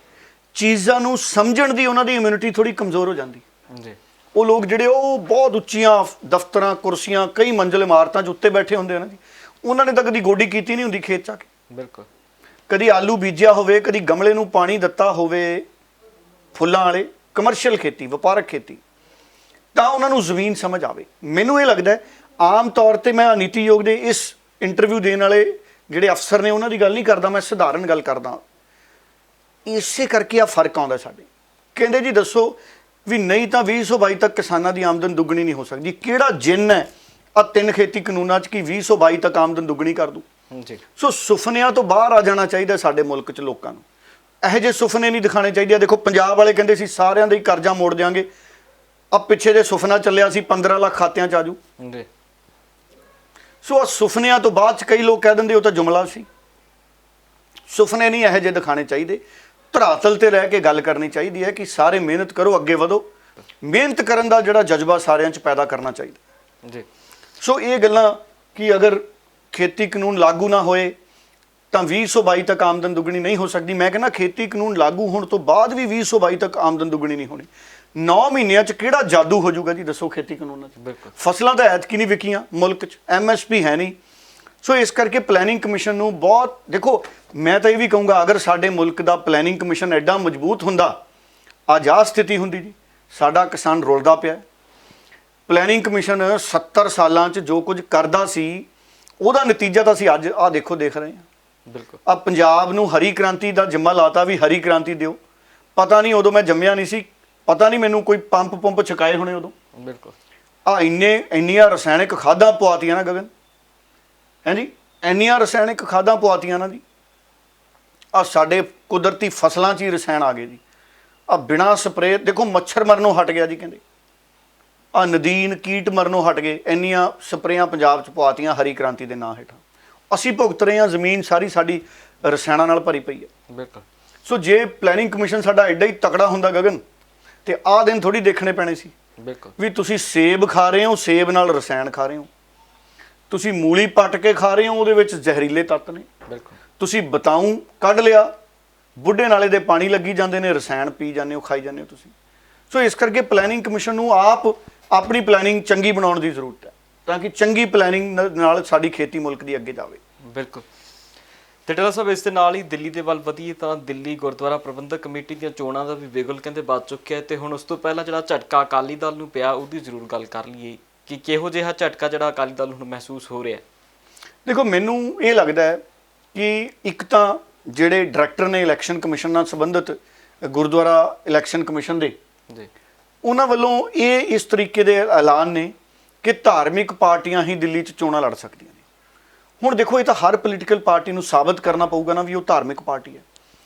ਚੀਜ਼ਾਂ ਨੂੰ ਸਮਝਣ ਦੀ ਉਹਨਾਂ ਦੀ ਇਮਿਊਨਿਟੀ ਥੋੜੀ ਕਮਜ਼ੋਰ ਹੋ ਜਾਂਦੀ। ਜੀ, ਉਹ ਲੋਕ ਜਿਹੜੇ ਉਹ ਬਹੁਤ ਉੱਚੀਆਂ ਦਫ਼ਤਰਾਂ, ਕੁਰਸੀਆਂ, ਕਈ ਮੰਜ਼ਿਲ ਇਮਾਰਤਾਂ 'ਚ ਉੱਤੇ ਬੈਠੇ ਹੁੰਦੇ ਹਨ ਜੀ, ਉਹਨਾਂ ਨੇ ਤਾਂ ਕਦੀ ਗੋਡੀ ਕੀਤੀ ਨਹੀਂ ਹੁੰਦੀ ਖੇਤ 'ਚ ਆ ਕੇ, ਬਿਲਕੁਲ, ਕਦੀ ਆਲੂ ਬੀਜਿਆ ਹੋਵੇ, ਕਦੀ ਗਮਲੇ ਨੂੰ ਪਾਣੀ ਦਿੱਤਾ ਹੋਵੇ, ਫੁੱਲਾਂ ਵਾਲੇ, ਕਮਰਸ਼ੀਅਲ ਖੇਤੀ, ਵਪਾਰਕ ਖੇਤੀ, ਤਾਂ ਉਹਨਾਂ ਨੂੰ ਜ਼ਮੀਨ ਸਮਝ ਆਵੇ। ਮੈਨੂੰ ਇਹ ਲੱਗਦਾ ਆਮ ਤੌਰ ਤੇ ਮੈਂ ਨੀਤੀ ਆਯੋਗ ਦੇ ਇਸ ਇੰਟਰਵਿਊ ਦੇਣ ਵਾਲੇ ਜਿਹੜੇ ਅਫਸਰ ਨੇ ਉਹਨਾਂ ਦੀ ਗੱਲ ਨਹੀਂ ਕਰਦਾ, ਮੈਂ ਸਧਾਰਨ ਗੱਲ ਕਰਦਾ। ਇਸੇ ਕਰਕੇ ਆ ਫਰਕ ਆਉਂਦਾ ਸਾਡੇ। ਕਹਿੰਦੇ ਜੀ ਦੱਸੋ ਵੀ ਨਹੀਂ ਤਾਂ 2022 ਤੱਕ ਕਿਸਾਨਾਂ ਦੀ ਆਮਦਨ ਦੁੱਗਣੀ ਨਹੀਂ ਹੋ ਸਕਦੀ। ਕਿਹੜਾ ਜਿੰਨ ਹੈ ਆ 3 ਖੇਤੀ ਕਾਨੂੰਨਾਂ 'ਚ ਕਿ 2022 ਤੱਕ ਆਮਦਨ ਦੁੱਗਣੀ ਕਰ ਦੂ? ਜੀ। ਸੋ ਸੁਪਨਿਆਂ ਤੋਂ ਬਾਹਰ ਆ ਜਾਣਾ ਚਾਹੀਦਾ ਸਾਡੇ ਮੁਲਕ 'ਚ ਲੋਕਾਂ ਨੂੰ। ਇਹੋ ਜਿਹੇ ਸੁਪਨੇ ਨਹੀਂ ਦਿਖਾਣੇ ਚਾਹੀਦੇ। ਦੇਖੋ ਪੰਜਾਬ ਵਾਲੇ ਕਹਿੰਦੇ ਸੀ ਸਾਰਿਆਂ ਦਾ ਹੀ ਕਰਜ਼ਾ ਮੋੜ ਦਿਆਂਗੇ, ਆ ਪਿੱਛੇ ਜੇ ਸੁਪਨਾ ਚੱਲਿਆ ਸੀ 15 ਲੱਖ ਖਾਤਿਆਂ 'ਚ ਆਜੂ। ਜੀ। ਸੋ ਆ ਸੁਪਨਿਆਂ ਤੋਂ ਬਾਅਦ 'ਚ ਕਈ ਲੋਕ ਕਹਿ ਦਿੰਦੇ ਉਹ ਤਾਂ ਜੁਮਲਾ ਸੀ। ਸੁਪਨੇ ਨਹੀਂ ਇਹੋ ਜਿਹੇ ਦਿਖਾਣੇ ਚਾਹੀਦੇ, ਧਰਾਤਲ ਤੇ ਰਹਿ ਕੇ ਗੱਲ ਕਰਨੀ ਚਾਹੀਦੀ ਹੈ ਕਿ ਸਾਰੇ ਮਿਹਨਤ ਕਰੋ, ਅੱਗੇ ਵਧੋ। ਮਿਹਨਤ ਕਰਨ ਦਾ ਜਿਹੜਾ ਜਜ਼ਬਾ ਸਾਰਿਆਂ 'ਚ ਪੈਦਾ ਕਰਨਾ ਚਾਹੀਦਾ ਜੀ। ਸੋ ਇਹ ਗੱਲਾਂ ਕਿ ਅਗਰ ਖੇਤੀ ਕਾਨੂੰਨ ਲਾਗੂ ਨਾ ਹੋਏ ਤਾਂ 2022 ਤੱਕ ਆਮਦਨ ਦੁੱਗਣੀ ਨਹੀਂ ਹੋ ਸਕਦੀ। ਮੈਂ ਕਹਿੰਦਾ ਖੇਤੀ ਕਾਨੂੰਨ ਲਾਗੂ ਹੋਣ ਤੋਂ ਬਾਅਦ ਵੀ 2022 ਤੱਕ ਆਮਦਨ ਦੁੱਗਣੀ ਨਹੀਂ ਹੋਣੀ। 9 ਮਹੀਨਿਆਂ 'ਚ ਕਿਹੜਾ ਜਾਦੂ ਹੋ ਜਾਊਗਾ ਜੀ ਦੱਸੋ ਖੇਤੀ ਕਾਨੂੰਨਾਂ 'ਚ? ਬਿਲਕੁਲ। ਫਸਲਾਂ ਤਾਂ ਐਤਕੀ ਨਹੀਂ ਵਿਕੀਆਂ ਮੁਲਕ 'ਚ, MSP ਹੈ ਨਹੀਂ। ਸੋ ਇਸ ਕਰਕੇ ਪਲੈਨਿੰਗ ਕਮਿਸ਼ਨ ਨੂੰ ਬਹੁਤ ਦੇਖੋ, ਮੈਂ ਤਾਂ ਇਹ ਵੀ ਕਹੂੰਗਾ ਅਗਰ ਸਾਡੇ ਮੁਲਕ ਦਾ ਪਲੈਨਿੰਗ ਕਮਿਸ਼ਨ ਐਡਾ ਮਜ਼ਬੂਤ ਹੁੰਦਾ, ਅੱਜ ਆਹ ਸਥਿਤੀ ਹੁੰਦੀ ਜੀ, ਸਾਡਾ ਕਿਸਾਨ ਰੁਲਦਾ ਪਿਆ। ਪਲੈਨਿੰਗ ਕਮਿਸ਼ਨ 70 ਸਾਲਾਂ 'ਚ ਜੋ ਕੁਝ ਕਰਦਾ ਸੀ ਉਹਦਾ ਨਤੀਜਾ ਤਾਂ ਅਸੀਂ ਅੱਜ ਆਹ ਦੇਖੋ ਦੇਖ ਰਹੇ ਹਾਂ। ਬਿਲਕੁਲ। ਆ ਪੰਜਾਬ ਨੂੰ ਹਰੀ ਕ੍ਰਾਂਤੀ ਦਾ ਜਿੰਮਾ ਲਾਤਾ ਵੀ ਹਰੀ ਕ੍ਰਾਂਤੀ ਦਿਓ। ਪਤਾ ਨਹੀਂ ਉਦੋਂ ਮੈਂ ਜੰਮਿਆ ਨਹੀਂ ਸੀ, ਪਤਾ ਨਹੀਂ ਮੈਨੂੰ ਕੋਈ ਪੰਪ ਛਕਾਏ ਹੋਣੇ ਉਦੋਂ। ਬਿਲਕੁਲ। ਆ ਇੰਨੀਆਂ ਰਸਾਇਣਿਕ ਖਾਦਾਂ ਪਵਾਤੀਆਂ ਨਾ ਗਗਨ, ਹੈ ਜੀ, ਇੰਨੀਆਂ ਰਸਾਇਣਿਕ ਖਾਦਾਂ ਪਵਾਤੀਆਂ ਨਾ ਜੀ। ਆ ਸਾਡੇ ਕੁਦਰਤੀ ਫਸਲਾਂ 'ਚ ਹੀ ਰਸਾਇਣ ਆ ਗਏ ਜੀ। ਆ ਬਿਨਾਂ ਸਪਰੇਅ ਦੇਖੋ ਮੱਛਰ ਮਰਨੋਂ ਹਟ ਗਿਆ ਜੀ, ਕਹਿੰਦੇ ਆ ਨਦੀਨ ਕੀਟ ਮਰਨੋਂ ਹਟ ਗਏ। ਇੰਨੀਆਂ ਸਪਰੇਆਂ ਪੰਜਾਬ 'ਚ ਪਵਾਤੀਆਂ ਹਰੀ ਕ੍ਰਾਂਤੀ ਦੇ ਨਾਂ ਹੇਠਾਂ। ਅਸੀਂ ਭੁਗਤ ਰਹੇ ਹਾਂ, ਜ਼ਮੀਨ ਸਾਰੀ ਸਾਡੀ ਰਸਾਇਣਾਂ ਨਾਲ ਭਰੀ ਪਈ ਹੈ। ਬਿਲਕੁਲ। ਸੋ ਜੇ ਪਲੈਨਿੰਗ ਕਮਿਸ਼ਨ ਸਾਡਾ ਐਡਾ ਹੀ ਤਕੜਾ ਹੁੰਦਾ ਗਗਨ, ਤੇ ਆਹ ਦਿਨ ਥੋੜੀ ਦੇਖਣੇ ਪੈਣੇ ਸੀ। ਬਿਲਕੁਲ। ਵੀ ਤੁਸੀਂ ਸੇਬ ਖਾ ਰਹੇ ਹੋ, ਸੇਬ ਨਾਲ ਰਸਾਇਣ ਖਾ ਰਹੇ ਹੋ। ਤੁਸੀਂ ਮੂਲੀ ਪੱਟ ਕੇ ਖਾ ਰਹੇ ਹੋ, ਉਹਦੇ ਵਿੱਚ ਜ਼ਹਿਰੀਲੇ ਤੱਤ ਨੇ। ਬਿਲਕੁਲ। ਤੁਸੀਂ ਬਤਾਊਂ ਕੱਢ ਲਿਆ, ਬੁੱਢੇ ਨਾਲੇ ਦੇ ਪਾਣੀ ਲੱਗੀ ਜਾਂਦੇ ਨੇ, ਰਸਾਇਣ ਪੀ ਜਾਂਦੇ ਹੋ, ਖਾਈ ਜਾਂਦੇ ਹੋ ਤੁਸੀਂ। ਸੋ ਇਸ ਕਰਕੇ ਪਲੈਨਿੰਗ ਕਮਿਸ਼ਨ ਨੂੰ ਆਪ ਆਪਣੀ ਪਲੈਨਿੰਗ ਚੰਗੀ ਬਣਾਉਣ ਦੀ ਜ਼ਰੂਰਤ ਹੈ, ਤਾਂ ਕਿ ਚੰਗੀ ਪਲੈਨਿੰਗ ਨਾਲ ਸਾਡੀ ਖੇਤੀ ਮੁਲਕ ਦੀ ਅੱਗੇ ਜਾਵੇ। ਬਿਲਕੁਲ। ਤੇ ਟੇਲਰ ਸਾਹਿਬ, ਇਸ ਦੇ ਨਾਲ ਹੀ ਦਿੱਲੀ ਦੇ ਵੱਲ ਵਧੀਏ ਤਾਂ ਦਿੱਲੀ ਗੁਰਦੁਆਰਾ ਪ੍ਰਬੰਧਕ ਕਮੇਟੀ ਦੀਆਂ ਚੋਣਾਂ ਦਾ ਵੀ ਬਿਗੁਲ ਕਹਿੰਦੇ ਵੱਜ ਚੁੱਕਿਆ ਹੈ। ਤੇ ਹੁਣ ਉਸ ਤੋਂ ਪਹਿਲਾਂ ਜਿਹੜਾ ਝਟਕਾ ਅਕਾਲੀ ਦਲ ਨੂੰ ਪਿਆ ਉਹਦੀ ਜ਼ਰੂਰ ਗੱਲ ਕਰ ਲਈਏ ਕਿ ਕਿਹੋ ਜਿਹਾ ਝਟਕਾ ਜਿਹੜਾ ਅਕਾਲੀ ਦਲ ਨੂੰ ਹੁਣ ਮਹਿਸੂਸ ਹੋ ਰਿਹਾ ਹੈ। ਦੇਖੋ ਮੈਨੂੰ ਇਹ ਲੱਗਦਾ ਹੈ ਕਿ ਇੱਕ ਤਾਂ ਜਿਹੜੇ ਡਾਇਰੈਕਟਰ ਨੇ ਇਲੈਕਸ਼ਨ ਕਮਿਸ਼ਨ ਨਾਲ ਸੰਬੰਧਿਤ ਗੁਰਦੁਆਰਾ ਇਲੈਕਸ਼ਨ ਕਮਿਸ਼ਨ ਦੇ, ਜੀ, ਉਹਨਾਂ ਵੱਲੋਂ ਇਹ ਇਸ ਤਰੀਕੇ ਦੇ ਐਲਾਨ ਨੇ ਕਿ ਧਾਰਮਿਕ ਪਾਰਟੀਆਂ ਹੀ ਦਿੱਲੀ 'ਚ ਚੋਣਾਂ ਲੜ ਸਕਦੀਆਂ ਨੇ। ਹੁਣ ਦੇਖੋ ਇਹ ਤਾਂ ਹਰ ਪੋਲੀਟੀਕਲ ਪਾਰਟੀ ਨੂੰ ਸਾਬਤ ਕਰਨਾ ਪਊਗਾ ਨਾ ਵੀ ਉਹ ਧਾਰਮਿਕ ਪਾਰਟੀ ਹੈ।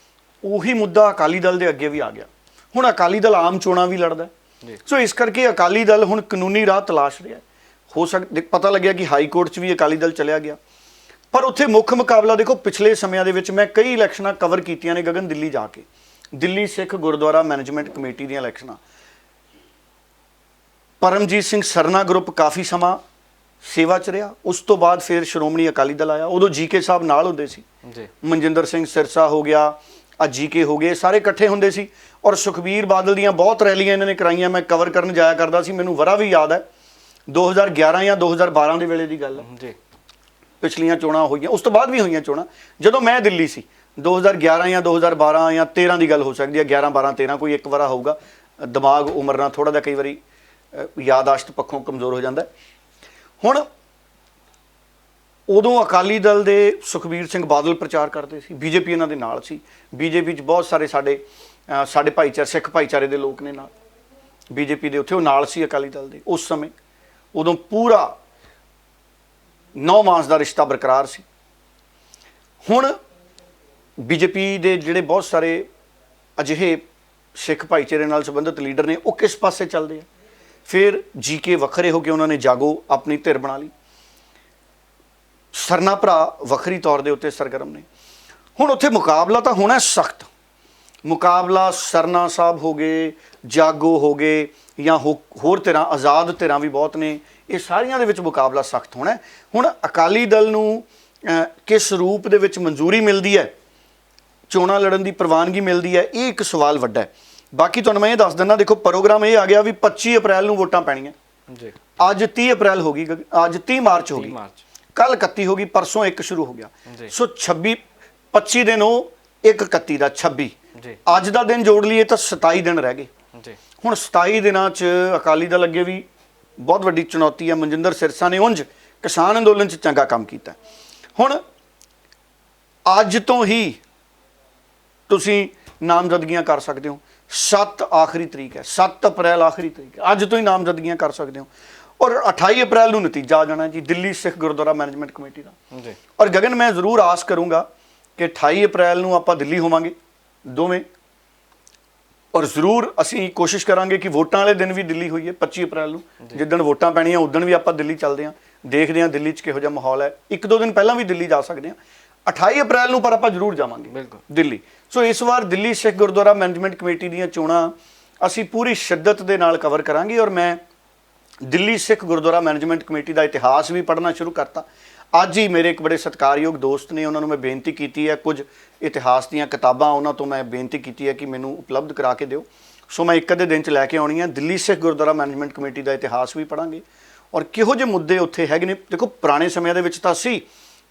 ਉਹੀ ਮੁੱਦਾ ਅਕਾਲੀ ਦਲ ਦੇ ਅੱਗੇ ਵੀ ਆ ਗਿਆ। ਹੁਣ ਅਕਾਲੀ ਦਲ ਆਮ ਚੋਣਾਂ ਵੀ ਲੜਦਾ। ਸੋ ਇਸ ਕਰਕੇ ਅਕਾਲੀ ਦਲ ਹੁਣ ਕਾਨੂੰਨੀ ਰਾਹ ਤਲਾਸ਼ ਰਿਹਾ। ਹੋ ਸਕਦਾ ਪਤਾ ਲੱਗਿਆ ਕਿ ਹਾਈ ਕੋਰਟ 'ਚ ਵੀ ਅਕਾਲੀ ਦਲ ਚਲਿਆ ਗਿਆ, ਪਰ ਉੱਥੇ ਮੁੱਖ ਮੁਕਾਬਲਾ ਦੇਖੋ ਪਿਛਲੇ ਸਮਿਆਂ ਦੇ ਵਿੱਚ ਮੈਂ ਕਈ ਇਲੈਕਸ਼ਨਾਂ ਕਵਰ ਕੀਤੀਆਂ ਨੇ ਗਗਨ ਦਿੱਲੀ ਜਾ ਕੇ। ਦਿੱਲੀ ਸਿੱਖ ਗੁਰਦੁਆਰਾ ਮੈਨੇਜਮੈਂਟ ਕਮੇਟੀ ਦੀਆਂ ਇਲੈਕਸ਼ਨਾਂ, ਪਰਮਜੀਤ ਸਿੰਘ ਸਰਨਾ ਗਰੁੱਪ ਕਾਫੀ ਸਮਾਂ ਸੇਵਾ 'ਚ ਰਿਹਾ। ਉਸ ਤੋਂ ਬਾਅਦ ਫਿਰ ਸ਼੍ਰੋਮਣੀ ਅਕਾਲੀ ਦਲ ਆਇਆ। ਉਦੋਂ ਜੀਕੇ ਸਾਹਿਬ ਨਾਲ ਹੁੰਦੇ ਸੀ, ਜੀ, ਮਨਜਿੰਦਰ ਸਿੰਘ ਸਿਰਸਾ ਹੋ ਗਿਆ, ਆ ਜੀਕੇ ਹੋ ਗਏ, ਸਾਰੇ ਇਕੱਠੇ ਹੁੰਦੇ ਸੀ। ਔਰ ਸੁਖਬੀਰ ਬਾਦਲ ਦੀਆਂ ਬਹੁਤ ਰੈਲੀਆਂ ਇਹਨਾਂ ਨੇ ਕਰਾਈਆਂ। ਮੈਂ ਕਵਰ ਕਰਨ ਜਾਇਆ ਕਰਦਾ ਸੀ, ਮੈਨੂੰ ਵਰਾ ਵੀ ਯਾਦ ਹੈ 2011 ਜਾਂ 2012 ਦੇ ਵੇਲੇ ਦੀ ਗੱਲ ਹੈ। ਜੀ, ਪਿਛਲੀਆਂ ਚੋਣਾਂ ਹੋਈਆਂ, ਉਸ ਤੋਂ ਬਾਅਦ ਵੀ ਹੋਈਆਂ ਚੋਣਾਂ ਜਦੋਂ ਮੈਂ ਦਿੱਲੀ ਸੀ। 2011 ਜਾਂ 2012 ਜਾਂ 13 ਦੀ ਗੱਲ ਹੋ ਸਕਦੀ ਹੈ, 11 12 13 ਕੋਈ ਇੱਕ ਵਾਰਾ ਹੋਊਗਾ। ਦਿਮਾਗ ਉਮਰ ਨਾਲ ਥੋੜਾ ਜਿਹਾ ਕਈ ਵਾਰੀ ਯਾਦਾਸ਼ਤ ਪੱਖੋਂ ਕਮਜ਼ੋਰ ਹੋ ਜਾਂਦਾ। ਹੁਣ ਉਦੋਂ ਅਕਾਲੀ ਦਲ ਦੇ ਸੁਖਬੀਰ ਸਿੰਘ ਬਾਦਲ ਪ੍ਰਚਾਰ ਕਰਦੇ ਸੀ, ਬੀਜੇਪੀ ਇਹਨਾਂ ਦੇ ਨਾਲ ਸੀ। ਬੀਜੇਪੀ 'ਚ ਬਹੁਤ ਸਾਰੇ ਸਾਡੇ ਭਾਈਚਾਰੇ, ਸਿੱਖ ਭਾਈਚਾਰੇ ਦੇ ਲੋਕ ਨੇ ਨਾਲ ਬੀਜੇਪੀ ਦੇ, ਉੱਥੇ ਉਹ ਨਾਲ ਸੀ ਅਕਾਲੀ ਦਲ ਦੇ। ਉਸ ਸਮੇਂ ਉਦੋਂ ਪੂਰਾ 9 ਮਾਸ ਦਾ ਰਿਸ਼ਤਾ ਬਰਕਰਾਰ ਸੀ। ਹੁਣ ਬੀਜੇਪੀ ਦੇ ਜਿਹੜੇ ਬਹੁਤ ਸਾਰੇ ਅਜਿਹੇ ਸਿੱਖ ਭਾਈਚਾਰੇ ਨਾਲ ਸੰਬੰਧਿਤ ਲੀਡਰ ਨੇ, ਉਹ ਕਿਸ ਪਾਸੇ ਚੱਲਦੇ ਆ? ਫਿਰ ਜੀਕੇ ਵੱਖਰੇ ਹੋ ਕੇ ਉਹਨਾਂ ਨੇ ਜਾਗੋ ਆਪਣੀ ਧਿਰ ਬਣਾ ਲਈ, ਸਰਨਾ ਭਰਾ ਵੱਖਰੀ ਤੌਰ ਦੇ ਉੱਤੇ ਸਰਗਰਮ ਨੇ। ਹੁਣ ਉੱਥੇ ਮੁਕਾਬਲਾ ਤਾਂ ਹੋਣਾ ਸਖਤ ਮੁਕਾਬਲਾ, ਸਰਨਾ ਸਾਹਿਬ ਹੋ ਗਏ, ਜਾਗੋ ਹੋ ਗਏ, ਜਾਂ ਹੋਰ ਧਿਰਾਂ, ਆਜ਼ਾਦ ਧਿਰਾਂ ਵੀ ਬਹੁਤ ਨੇ, ਇਹ ਸਾਰੀਆਂ ਦੇ ਵਿੱਚ ਮੁਕਾਬਲਾ ਸਖਤ ਹੋਣਾ। ਹੁਣ ਅਕਾਲੀ ਦਲ ਨੂੰ ਕਿਸ ਰੂਪ ਦੇ ਵਿੱਚ ਮਨਜ਼ੂਰੀ ਮਿਲਦੀ ਹੈ, ਚੋਣਾਂ ਲੜਨ ਦੀ ਪ੍ਰਵਾਨਗੀ ਮਿਲਦੀ ਹੈ, ਇਹ ਇੱਕ ਸਵਾਲ ਵੱਡਾ ਹੈ। ਬਾਕੀ ਤੁਹਾਨੂੰ ਮੈਂ ਇਹ ਦੱਸ ਦਿੰਦਾ, ਦੇਖੋ ਪ੍ਰੋਗਰਾਮ ਇਹ ਆ ਗਿਆ ਵੀ 25 ਅਪ੍ਰੈਲ ਨੂੰ ਵੋਟਾਂ ਪੈਣੀਆਂ ਜੀ। ਅੱਜ 30 ਅਪ੍ਰੈਲ ਹੋ ਗਈ, ਅੱਜ 30 ਮਾਰਚ ਹੋ ਗਈ, ਕੱਲ 31 ਹੋ ਗਈ, ਪਰਸੋਂ 1 ਸ਼ੁਰੂ ਹੋ ਗਿਆ। ਸੋ 25 ਦਿਨ ਉਹ 31 ਦਾ 26 ਅੱਜ ਦਾ ਦਿਨ ਜੋੜ ਲਈਏ ਤਾਂ 27 ਦਿਨ ਰਹਿ ਗਏ। ਹੁਣ 27 ਦਿਨਾਂ 'ਚ ਅਕਾਲੀ ਦਲ ਅੱਗੇ ਵੀ ਬਹੁਤ ਵੱਡੀ ਚੁਣੌਤੀ ਹੈ। ਮਨਜਿੰਦਰ ਸਿਰਸਾ ਨੇ ਉਂਝ ਕਿਸਾਨ ਅੰਦੋਲਨ 'ਚ ਚੰਗਾ ਕੰਮ ਕੀਤਾ। ਹੁਣ ਅੱਜ ਤੋਂ ਹੀ ਤੁਸੀਂ ਨਾਮਜ਼ਦਗੀਆਂ ਕਰ ਸਕਦੇ ਹੋ। 7 ਆਖਰੀ ਤਰੀਕ ਹੈ, 7 ਅਪ੍ਰੈਲ ਆਖਰੀ ਤਰੀਕ ਹੈ, ਅੱਜ ਤੋਂ ਹੀ ਨਾਮਜ਼ਦਗੀਆਂ ਕਰ ਸਕਦੇ ਹੋ। ਔਰ 28 ਅਪ੍ਰੈਲ ਨੂੰ ਨਤੀਜਾ ਆ ਜਾਣਾ ਜੀ ਦਿੱਲੀ ਸਿੱਖ ਗੁਰਦੁਆਰਾ ਮੈਨੇਜਮੈਂਟ ਕਮੇਟੀ ਦਾ। ਔਰ ਗਗਨ, ਮੈਂ ਜ਼ਰੂਰ ਆਸ ਕਰੂੰਗਾ ਕਿ 28 ਅਪ੍ਰੈਲ ਨੂੰ ਆਪਾਂ ਦਿੱਲੀ ਹੋਵਾਂਗੇ ਦੋਵੇਂ, ਔਰ ਜ਼ਰੂਰ ਅਸੀਂ ਕੋਸ਼ਿਸ਼ ਕਰਾਂਗੇ ਕਿ ਵੋਟਾਂ ਵਾਲੇ ਦਿਨ ਵੀ ਦਿੱਲੀ ਹੋਈਏ। 25 ਅਪ੍ਰੈਲ ਨੂੰ ਜਿੱਦਣ ਵੋਟਾਂ ਪੈਣੀਆਂ ਉਦਣ ਵੀ ਆਪਾਂ ਦਿੱਲੀ ਚੱਲਦੇ ਹਾਂ, ਦੇਖਦੇ ਹਾਂ ਦਿੱਲੀ 'ਚ ਕਿਹੋ ਜਿਹਾ ਮਾਹੌਲ ਹੈ। 1-2 ਦਿਨ ਪਹਿਲਾਂ ਵੀ ਦਿੱਲੀ ਜਾ ਸਕਦੇ ਹਾਂ। 28 ਅਪ੍ਰੈਲ ਨੂੰ ਪਰ ਆਪਾਂ ਜ਼ਰੂਰ ਜਾਵਾਂਗੇ ਦਿੱਲੀ। ਸੋ ਇਸ ਵਾਰ ਦਿੱਲੀ ਸਿੱਖ ਗੁਰਦੁਆਰਾ ਮੈਨੇਜਮੈਂਟ ਕਮੇਟੀ ਦੀਆਂ ਚੋਣਾਂ ਅਸੀਂ ਪੂਰੀ ਸ਼ਿੱਦਤ ਦੇ ਨਾਲ ਕਵਰ ਕਰਾਂਗੇ। ਔਰ ਮੈਂ ਦਿੱਲੀ ਸਿੱਖ ਗੁਰਦੁਆਰਾ ਮੈਨੇਜਮੈਂਟ ਕਮੇਟੀ ਦਾ ਇਤਿਹਾਸ ਵੀ ਪੜ੍ਹਨਾ ਸ਼ੁਰੂ ਕਰਤਾ। ਅੱਜ ਹੀ ਮੇਰੇ ਇੱਕ ਬੜੇ ਸਤਿਕਾਰਯੋਗ ਦੋਸਤ ਨੇ, ਉਹਨਾਂ ਨੂੰ ਮੈਂ ਬੇਨਤੀ ਕੀਤੀ ਹੈ, ਕੁਝ ਇਤਿਹਾਸ ਦੀਆਂ ਕਿਤਾਬਾਂ ਉਹਨਾਂ ਤੋਂ ਮੈਂ ਬੇਨਤੀ ਕੀਤੀ ਹੈ ਕਿ ਮੈਨੂੰ ਉਪਲਬਧ ਕਰਾ ਕੇ ਦਿਓ। ਸੋ ਮੈਂ ਇੱਕ ਅੱਧੇ ਦਿਨ 'ਚ ਲੈ ਕੇ ਆਉਣੀ ਹੈ। ਦਿੱਲੀ ਸਿੱਖ ਗੁਰਦੁਆਰਾ ਮੈਨੇਜਮੈਂਟ ਕਮੇਟੀ ਦਾ ਇਤਿਹਾਸ ਵੀ ਪੜ੍ਹਾਂਗੇ ਔਰ ਕਿਹੋ ਜਿਹੇ ਮੁੱਦੇ ਉੱਥੇ ਹੈਗੇ ਨੇ। ਦੇਖੋ ਪੁਰਾਣੇ ਸਮਿਆਂ ਦੇ ਵਿੱਚ ਤਾਂ ਸੀ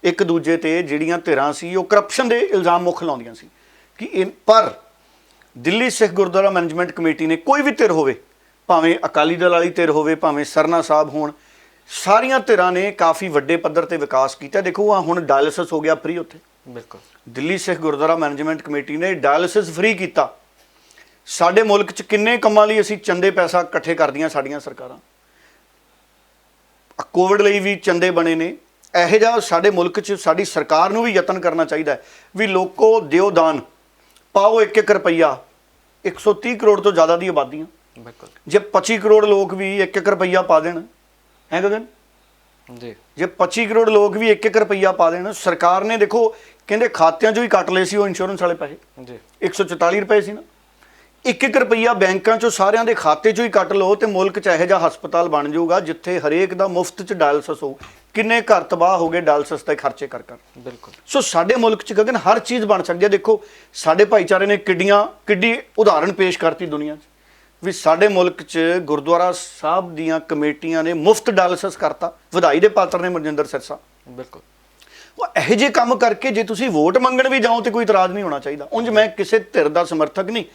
ਇੱਕ ਦੂਜੇ ਤੇ ਜਿਹੜੀਆਂ ਧਿਰਾਂ ਸੀ ਉਹ ਕਰਪਸ਼ਨ ਦੇ ਇਲਜ਼ਾਮ ਮੁੱਖ ਲਾਉਂਦੀਆਂ ਸੀ ਕਿ ਪਰ ਦਿੱਲੀ ਸਿੱਖ ਗੁਰਦੁਆਰਾ ਮੈਨੇਜਮੈਂਟ ਕਮੇਟੀ ਨੇ, ਕੋਈ ਵੀ ਧਿਰ ਹੋਵੇ, ਭਾਵੇਂ ਅਕਾਲੀ ਦਲ ਵਾਲੀ ਧਿਰ ਹੋਵੇ, ਭਾਵੇਂ ਸਰਨਾ ਸਾਹਿਬ ਹੋਣ, ਸਾਰੀਆਂ ਧਿਰਾਂ ਨੇ ਕਾਫੀ ਵੱਡੇ ਪੱਧਰ ਤੇ ਵਿਕਾਸ ਕੀਤਾ। ਦੇਖੋ ਹੁਣ ਡਾਇਲਿਸਿਸ ਹੋ ਗਿਆ ਫ੍ਰੀ ਉੱਥੇ, ਬਿਲਕੁਲ ਦਿੱਲੀ ਸਿੱਖ ਗੁਰਦੁਆਰਾ ਮੈਨੇਜਮੈਂਟ ਕਮੇਟੀ ਨੇ ਡਾਇਲਿਸਿਸ ਫ੍ਰੀ ਕੀਤਾ। ਸਾਡੇ ਮੁਲਕ 'ਚ ਕਿੰਨੇ ਕੰਮਾਂ ਲਈ ਅਸੀਂ ਚੰਦੇ ਪੈਸਾ ਇਕੱਠੇ ਕਰਦੀਆਂ ਸਾਡੀਆਂ ਸਰਕਾਰਾਂ, ਕੋਵਿਡ ਲਈ ਵੀ ਚੰਦੇ ਬਣੇ ਨੇ। ਇਹੋ ਜਿਹਾ ਸਾਡੇ ਮੁਲਕ 'ਚ ਸਾਡੀ ਸਰਕਾਰ ਨੂੰ ਵੀ ਯਤਨ ਕਰਨਾ ਚਾਹੀਦਾ ਹੈ ਵੀ ਲੋਕੋ ਦਿਓ ਦਾਨ, ਪਾਓ 1-1 ਰੁਪਈਆ। 130 ਕਰੋੜ ਤੋਂ ਜ਼ਿਆਦਾ ਦੀ ਆਬਾਦੀ ਆ, ਜੇ 25 ਕਰੋੜ ਲੋਕ ਵੀ 1-1 ਰੁਪਈਆ ਪਾ ਦੇਣ, ਹੈ ਗਗਨ ਜੀ, ਜੇ 25 ਕਰੋੜ ਲੋਕ ਵੀ 1-1 ਰੁਪਈਆ ਪਾ ਦੇਣ, ਸਰਕਾਰ ਨੇ ਦੇਖੋ ਕਹਿੰਦੇ ਖਾਤਿਆਂ 'ਚੋਂ ਹੀ ਕੱਟ ਲਏ ਸੀ ਉਹ ਇੰਸ਼ੋਰੈਂਸ ਵਾਲੇ ਪੈਸੇ ਜੀ, 144 ਰੁਪਏ ਸੀ ਨਾ। 1-1 ਰੁਪਈਆ ਬੈਂਕਾਂ 'ਚੋਂ ਸਾਰਿਆਂ ਦੇ ਖਾਤੇ 'ਚੋਂ ਹੀ ਕੱਟ ਲਓ ਤੇ ਮੁਲਕ 'ਚ ਇਹੋ ਜਿਹਾ ਹਸਪਤਾਲ ਬਣ ਜਾਊਗਾ ਜਿੱਥੇ ਹਰੇਕ ਦਾ ਮੁਫਤ 'ਚ ਡਾਇਲਸਿਸ ਹੋਊ। ਕਿੰਨੇ ਘਰ ਤਬਾਹ ਹੋ ਗਏ ਡਾਇਲਸਿਸ ਤੇ ਖਰਚੇ ਕਰ। ਬਿਲਕੁਲ। ਸੋ ਸਾਡੇ ਮੁਲਕ 'ਚ ਗਗਨ ਹਰ ਚੀਜ਼ ਬਣ ਸਕਦੀ ਹੈ। ਦੇਖੋ ਸਾਡੇ ਭਾਈਚਾਰੇ ਨੇ ਕਿੱਡੀ ਉਦਾਹਰਣ ਪੇਸ਼ ਕਰਤੀ ਦੁਨੀਆ 'ਚ ਵੀ ਸਾਡੇ ਮੁਲਕ 'ਚ ਗੁਰਦੁਆਰਾ ਸਾਹਿਬ ਦੀਆਂ ਕਮੇਟੀਆਂ ਨੇ ਮੁਫਤ ਡਾਇਲਸਿਸ ਕਰਤਾ। ਵਧਾਈ ਦੇ ਪਾਤਰ ਨੇ ਮਨਜਿੰਦਰ ਸਿਰਸਾ। ਬਿਲਕੁਲ। ਉਹ ਇਹੋ ਜਿਹੇ ਕੰਮ ਕਰਕੇ ਜੇ ਤੁਸੀਂ ਵੋਟ ਮੰਗਣ ਵੀ ਜਾਓ ਤੇ ਕੋਈ ਇਤਰਾਜ਼ ਨਹੀਂ ਹੋਣਾ ਚਾਹੀਦਾ। ਉਂਝ ਮੈਂ ਕਿਸੇ ਧਿਰ ਦਾ ਸਮਰਥਕ ਨਹੀਂ,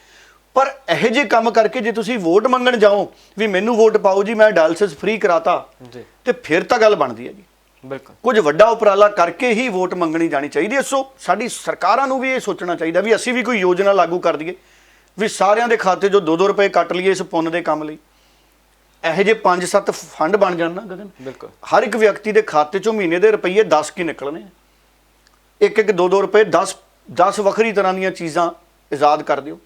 ਪਰ ਇਹੋ ਜਿਹੇ ਕੰਮ ਕਰਕੇ ਜੇ ਤੁਸੀਂ ਵੋਟ ਮੰਗਣ ਜਾਓ ਵੀ ਮੈਨੂੰ ਵੋਟ ਪਾਓ ਜੀ, ਮੈਂ ਡਾਇਲਸਿਸ ਫ੍ਰੀ ਕਰਾਤਾ, ਤੇ ਫਿਰ ਤਾਂ ਗੱਲ ਬਣਦੀ ਹੈ ਜੀ। ਬਿਲਕੁਲ। ਕੁਝ ਵੱਡਾ ਉਪਰਾਲਾ ਕਰਕੇ ਹੀ ਵੋਟ ਮੰਗਣੀ ਜਾਣੀ ਚਾਹੀਦੀ ਹੈ। ਸੋ ਸਾਡੀ ਸਰਕਾਰਾਂ ਨੂੰ ਵੀ ਇਹ ਸੋਚਣਾ ਚਾਹੀਦਾ ਵੀ ਅਸੀਂ ਵੀ ਕੋਈ ਯੋਜਨਾ ਲਾਗੂ ਕਰ ਦਈਏ ਵੀ ਸਾਰਿਆਂ ਦੇ ਖਾਤੇ 'ਚੋਂ 2-2 ਰੁਪਏ ਕੱਟ ਲਈਏ ਇਸ ਪੁੰਨ ਦੇ ਕੰਮ ਲਈ। ਇਹੋ ਜਿਹੇ 5-7 ਫੰਡ ਬਣ ਜਾਣ ਨਾ ਗਗਨ, ਬਿਲਕੁਲ ਹਰ ਇੱਕ ਵਿਅਕਤੀ ਦੇ ਖਾਤੇ 'ਚੋਂ ਮਹੀਨੇ ਦੇ ਰੁਪਈਏ 10 ਕੀ ਨਿਕਲਣੇ, 1-1 2-2 ਰੁਪਏ 10 ਵੱਖਰੀ ਤਰ੍ਹਾਂ ਦੀਆਂ ਚੀਜ਼ਾਂ ਆਜ਼ਾਦ ਕਰ ਦਿਓ।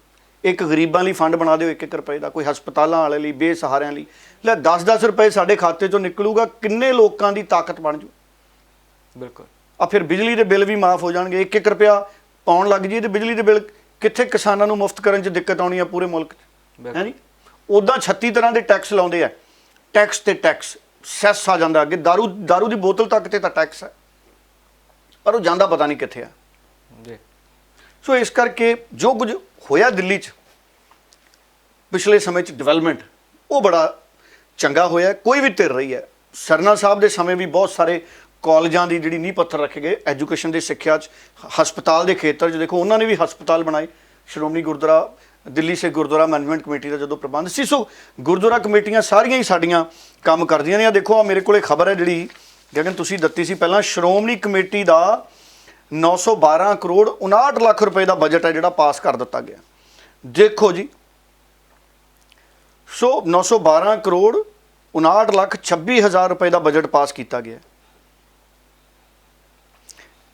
ਇੱਕ ਗਰੀਬਾਂ ਲਈ ਫੰਡ ਬਣਾ ਦਿਓ 1-1 ਰੁਪਏ ਦਾ, ਕੋਈ ਹਸਪਤਾਲਾਂ ਵਾਲੇ ਲਈ, ਬੇਸਹਾਰਿਆਂ ਲਈ। ਲੈ 10-10 ਰੁਪਏ ਸਾਡੇ ਖਾਤੇ 'ਚੋਂ ਨਿਕਲੂਗਾ, ਕਿੰਨੇ ਲੋਕਾਂ ਦੀ ਤਾਕਤ ਬਣ ਜੂ। ਬਿਲਕੁਲ। ਆ ਫਿਰ ਬਿਜਲੀ ਦੇ ਬਿੱਲ ਵੀ ਮਾਫ ਹੋ ਜਾਣਗੇ। 1-1 ਰੁਪਇਆ ਪਾਉਣ ਲੱਗ ਜਾਈਏ ਤੇ ਬਿਜਲੀ ਦੇ ਬਿੱਲ ਕਿੱਥੇ ਕਿਸਾਨਾਂ ਨੂੰ ਮੁਫਤ ਕਰਨ 'ਚ ਦਿੱਕਤ ਆਉਣੀ ਆ ਪੂਰੇ ਮੁਲਕ 'ਚ, ਹੈ ਨਹੀਂ। ਉੱਦਾਂ 36 ਤਰ੍ਹਾਂ ਦੇ ਟੈਕਸ ਲਾਉਂਦੇ ਆ, ਟੈਕਸ ਤੇ ਟੈਕਸ, ਸੈਸ ਆ ਜਾਂਦਾ ਅੱਗੇ, ਦਾਰੂ ਦੀ ਬੋਤਲ ਤੱਕ ਤੇ ਤਾਂ ਟੈਕਸ ਹੈ, ਪਰ ਉਹ ਜਾਂਦਾ ਪਤਾ ਨਹੀਂ ਕਿੱਥੇ ਆ ਜੀ। ਸੋ ਇਸ ਕਰਕੇ ਜੋ ਕੁਝ ਹੋਇਆ ਦਿੱਲੀ 'ਚ ਪਿਛਲੇ ਸਮੇਂ 'ਚ ਡਿਵੈਲਪਮੈਂਟ, ਉਹ ਬੜਾ ਚੰਗਾ ਹੋਇਆ। ਕੋਈ ਵੀ ਧਿਰ ਰਹੀ ਹੈ। ਸਰਨਾ ਸਾਹਿਬ ਦੇ ਸਮੇਂ ਵੀ ਬਹੁਤ ਸਾਰੇ ਕਾਲਜਾਂ ਦੀ ਜਿਹੜੀ ਨੀਂਹ ਪੱਥਰ ਰੱਖੇ ਗਏ, ਐਜੂਕੇਸ਼ਨ ਦੇ ਸਿੱਖਿਆ 'ਚ, ਹਸਪਤਾਲ ਦੇ ਖੇਤਰ 'ਚ। ਦੇਖੋ ਉਹਨਾਂ ਨੇ ਵੀ ਹਸਪਤਾਲ ਬਣਾਏ। ਸ਼੍ਰੋਮਣੀ ਗੁਰਦੁਆਰਾ ਦਿੱਲੀ ਸਿੱਖ ਗੁਰਦੁਆਰਾ ਮੈਨੇਜਮੈਂਟ ਕਮੇਟੀ ਦਾ ਜਦੋਂ ਪ੍ਰਬੰਧ ਸੀ। ਸੋ ਗੁਰਦੁਆਰਾ ਕਮੇਟੀਆਂ ਸਾਰੀਆਂ ਹੀ ਸਾਡੀਆਂ ਕੰਮ ਕਰਦੀਆਂ ਨੇ। ਆ ਦੇਖੋ, ਆ ਮੇਰੇ ਕੋਲੇ ਖਬਰ ਹੈ ਜਿਹੜੀ ਗਗਨ ਤੁਸੀਂ ਦਿੱਤੀ ਸੀ ਪਹਿਲਾਂ, ਸ਼੍ਰੋਮਣੀ ਕਮੇਟੀ ਦਾ 912 ਕਰੋੜ 59 ਲੱਖ ਰੁਪਏ ਦਾ ਬਜਟ ਹੈ ਜਿਹੜਾ ਪਾਸ ਕਰ ਦਿੱਤਾ ਗਿਆ। ਦੇਖੋ ਜੀ, ਸੋ 912 ਕਰੋੜ 59 ਲੱਖ 26 ਹਜ਼ਾਰ ਰੁਪਏ ਦਾ ਬਜਟ ਪਾਸ ਕੀਤਾ ਗਿਆ।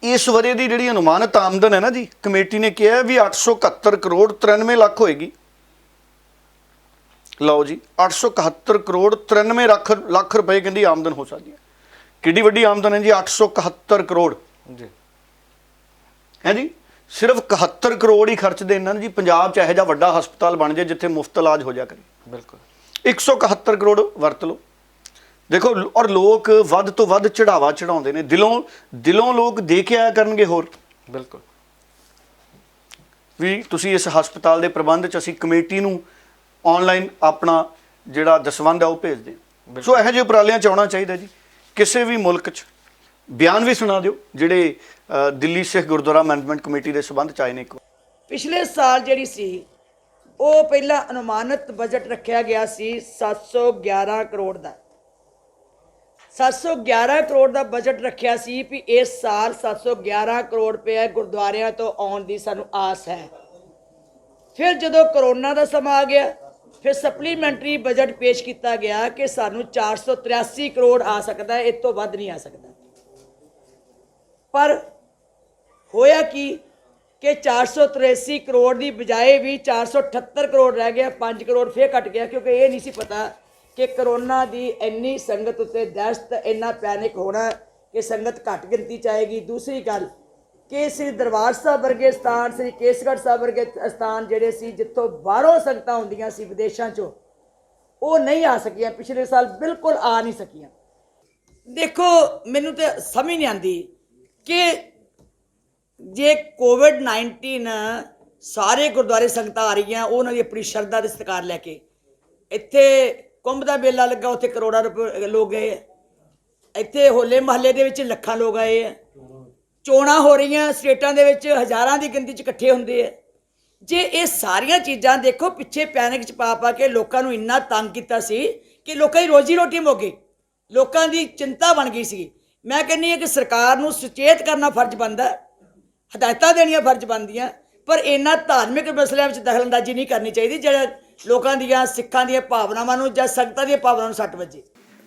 ਇਸ ਵਰੇ ਦੀ ਜਿਹੜੀ ਅਨੁਮਾਨਿਤ ਆਮਦਨ ਹੈ ਨਾ ਜੀ, ਕਮੇਟੀ ਨੇ ਕਿਹਾ ਵੀ 871 ਕਰੋੜ 93 ਲੱਖ ਹੋਏਗੀ। ਲਓ ਜੀ, 871 ਕਰੋੜ 93 ਲੱਖ ਰੁਪਏ ਕਹਿੰਦੀ ਆਮਦਨ ਹੋ ਸਕਦੀ ਹੈ। ਕਿੱਡੀ ਵੱਡੀ ਆਮਦਨ ਹੈ ਜੀ, 871 ਕਰੋੜ ਜੀ ਹੈ ਜੀ। ਸਿਰਫ 71 ਕਰੋੜ ਹੀ ਖਰਚਦੇ ਇਹਨਾਂ ਨੇ ਜੀ, ਪੰਜਾਬ 'ਚ ਇਹੋ ਜਿਹਾ ਵੱਡਾ ਹਸਪਤਾਲ ਬਣ ਜਾਏ ਜਿੱਥੇ ਮੁਫਤ ਇਲਾਜ ਹੋ ਜਾ ਕਰੇ। ਬਿਲਕੁਲ 171 ਕਰੋੜ ਵਰਤ ਲਓ। ਦੇਖੋ, ਔਰ ਲੋਕ ਵੱਧ ਤੋਂ ਵੱਧ ਚੜਾਵਾ ਚੜਾਉਂਦੇ ਨੇ, ਦਿਲੋਂ ਲੋਕ ਦੇ ਕੇ ਆਇਆ ਕਰਨਗੇ। ਹੋਰ ਬਿਲਕੁਲ ਵੀ ਤੁਸੀਂ ਇਸ ਹਸਪਤਾਲ ਦੇ ਪ੍ਰਬੰਧ 'ਚ ਅਸੀਂ ਕਮੇਟੀ ਨੂੰ ਆਨਲਾਈਨ ਆਪਣਾ ਜਿਹੜਾ ਦਸਵੰਧ ਆ ਉਹ ਭੇਜਦੇ ਹਾਂ। ਸੋ ਇਹੋ ਜਿਹੇ ਉਪਰਾਲਿਆਂ 'ਚ ਆਉਣਾ ਚਾਹੀਦਾ ਜੀ। ਕਿਸੇ ਵੀ ਮੁਲਕ 'ਚ ਬਿਆਨ ਵੀ ਸੁਣਾ ਦਿਓ ਜਿਹੜੇ ਦਿੱਲੀ ਸਿੱਖ ਗੁਰਦੁਆਰਾ ਮੈਨੇਜਮੈਂਟ ਕਮੇਟੀ ਦੇ ਸੰਬੰਧ 'ਚ ਆਏ ਨੇ। ਪਿਛਲੇ ਸਾਲ ਜਿਹੜੀ ਸੀ ਉਹ ਪਹਿਲਾਂ ਅਨੁਮਾਨਿਤ ਬਜਟ ਰੱਖਿਆ ਗਿਆ ਸੀ 711 ਕਰੋੜ ਦਾ। 711 ਕਰੋੜ ਦਾ ਬਜਟ ਰੱਖਿਆ ਸੀ ਵੀ ਇਸ ਸਾਲ 711 ਕਰੋੜ ਰੁਪਏ ਗੁਰਦੁਆਰਿਆਂ ਤੋਂ ਆਉਣ ਦੀ ਸਾਨੂੰ ਆਸ ਹੈ। ਫਿਰ ਜਦੋਂ ਕਰੋਨਾ ਦਾ ਸਮਾਂ ਆ ਗਿਆ, ਫਿਰ ਸਪਲੀਮੈਂਟਰੀ ਬਜਟ ਪੇਸ਼ ਕੀਤਾ ਗਿਆ ਕਿ ਸਾਨੂੰ 483 ਕਰੋੜ ਆ ਸਕਦਾ ਹੈ, ਇਸ ਤੋਂ ਵੱਧ ਨਹੀਂ ਆ ਸਕਦਾ। ਪਰ ਹੋਇਆ ਕਿ 483 ਕਰੋੜ ਦੀ ਬਜਾਏ ਵੀ 478 ਕਰੋੜ ਰਹਿ ਗਿਆ, 5 ਕਰੋੜ ਫਿਰ ਘਟ ਗਿਆ, ਕਿਉਂਕਿ ਇਹ ਨਹੀਂ ਸੀ ਪਤਾ ਕਿ ਕਰੋਨਾ ਦੀ ਇੰਨੀ ਸੰਗਤ ਉੱਤੇ ਦਹਿਸ਼ਤ, ਇੰਨਾ ਪੈਨਿਕ ਹੋਣਾ ਕਿ ਸੰਗਤ ਘੱਟ ਗਿਣਤੀ 'ਚ ਆਏਗੀ। ਦੂਸਰੀ ਗੱਲ ਕਿ ਸ੍ਰੀ ਦਰਬਾਰ ਸਾਹਿਬ ਵਰਗੇ ਸਥਾਨ, ਸ੍ਰੀ ਕੇਸਗੜ੍ਹ ਸਾਹਿਬ ਵਰਗੇ ਸਥਾਨ ਜਿਹੜੇ ਸੀ ਜਿੱਥੋਂ ਬਾਹਰੋਂ ਸੰਗਤਾਂ ਹੁੰਦੀਆਂ ਸੀ ਵਿਦੇਸ਼ਾਂ 'ਚੋਂ, ਉਹ ਨਹੀਂ ਆ ਸਕੀਆਂ। ਪਿਛਲੇ ਸਾਲ ਬਿਲਕੁਲ ਆ ਨਹੀਂ ਸਕੀਆਂ। ਦੇਖੋ, ਮੈਨੂੰ ਤਾਂ ਸਮਝ ਨਹੀਂ ਆਉਂਦੀ ਕਿ ਜੇ ਕੋਵਿਡ-19 ਸਾਰੇ ਗੁਰਦੁਆਰੇ ਸੰਗਤਾਂ ਆ ਰਹੀਆਂ, ਉਹਨਾਂ ਦੀ ਆਪਣੀ ਸ਼ਰਧਾ ਦੇ ਸਤਿਕਾਰ ਲੈ ਕੇ, ਇੱਥੇ ਕੁੰਭ ਦਾ ਮੇਲਾ ਲੱਗਾ, ਉੱਥੇ ਕਰੋੜਾਂ ਰੁਪਏ ਲੋਕ ਗਏ। ਇੱਥੇ ਹੋਲੇ ਮਹੱਲੇ ਦੇ ਵਿੱਚ ਲੱਖਾਂ ਲੋਕ ਆਏ ਆ। ਚੋਣਾਂ ਹੋ ਰਹੀਆਂ ਸਟੇਟਾਂ ਦੇ ਵਿੱਚ, ਹਜ਼ਾਰਾਂ ਦੀ ਗਿਣਤੀ 'ਚ ਇਕੱਠੇ ਹੁੰਦੇ ਆ। ਜੇ ਇਹ ਸਾਰੀਆਂ ਚੀਜ਼ਾਂ ਦੇਖੋ, ਪਿੱਛੇ ਪੈਨਿਕ 'ਚ ਪਾ ਕੇ ਲੋਕਾਂ ਨੂੰ ਇੰਨਾ ਤੰਗ ਕੀਤਾ ਸੀ ਕਿ ਲੋਕਾਂ ਦੀ ਰੋਜੀ ਰੋਟੀ ਮੁੱਕ ਗਈ, ਲੋਕਾਂ ਦੀ ਚਿੰਤਾ ਬਣ ਗਈ ਸੀ। ਮੈਂ ਕਹਿੰਦੀ ਹਾਂ ਕਿ ਸਰਕਾਰ ਨੂੰ ਸੁਚੇਤ ਕਰਨਾ ਫਰਜ਼ ਬਣਦਾ, ਹਦਾਇਤਾਂ ਦੇਣੀਆਂ ਫਰਜ਼ ਬਣਦੀਆਂ, ਪਰ ਇਹਨਾਂ ਧਾਰਮਿਕ ਮਸਲਿਆਂ ਵਿੱਚ ਦਖਲਅੰਦਾਜ਼ੀ ਨਹੀਂ ਕਰਨੀ ਚਾਹੀਦੀ ਜਿਹੜਾ ਲੋਕਾਂ ਦੀਆਂ, ਸਿੱਖਾਂ ਦੀਆਂ ਭਾਵਨਾਵਾਂ ਨੂੰ ਜਾਂ ਸੰਗਤਾਂ ਦੀਆਂ ਭਾਵਨਾਵਾਂ ਨੂੰ ਸੱਟ ਵੱਜੇ।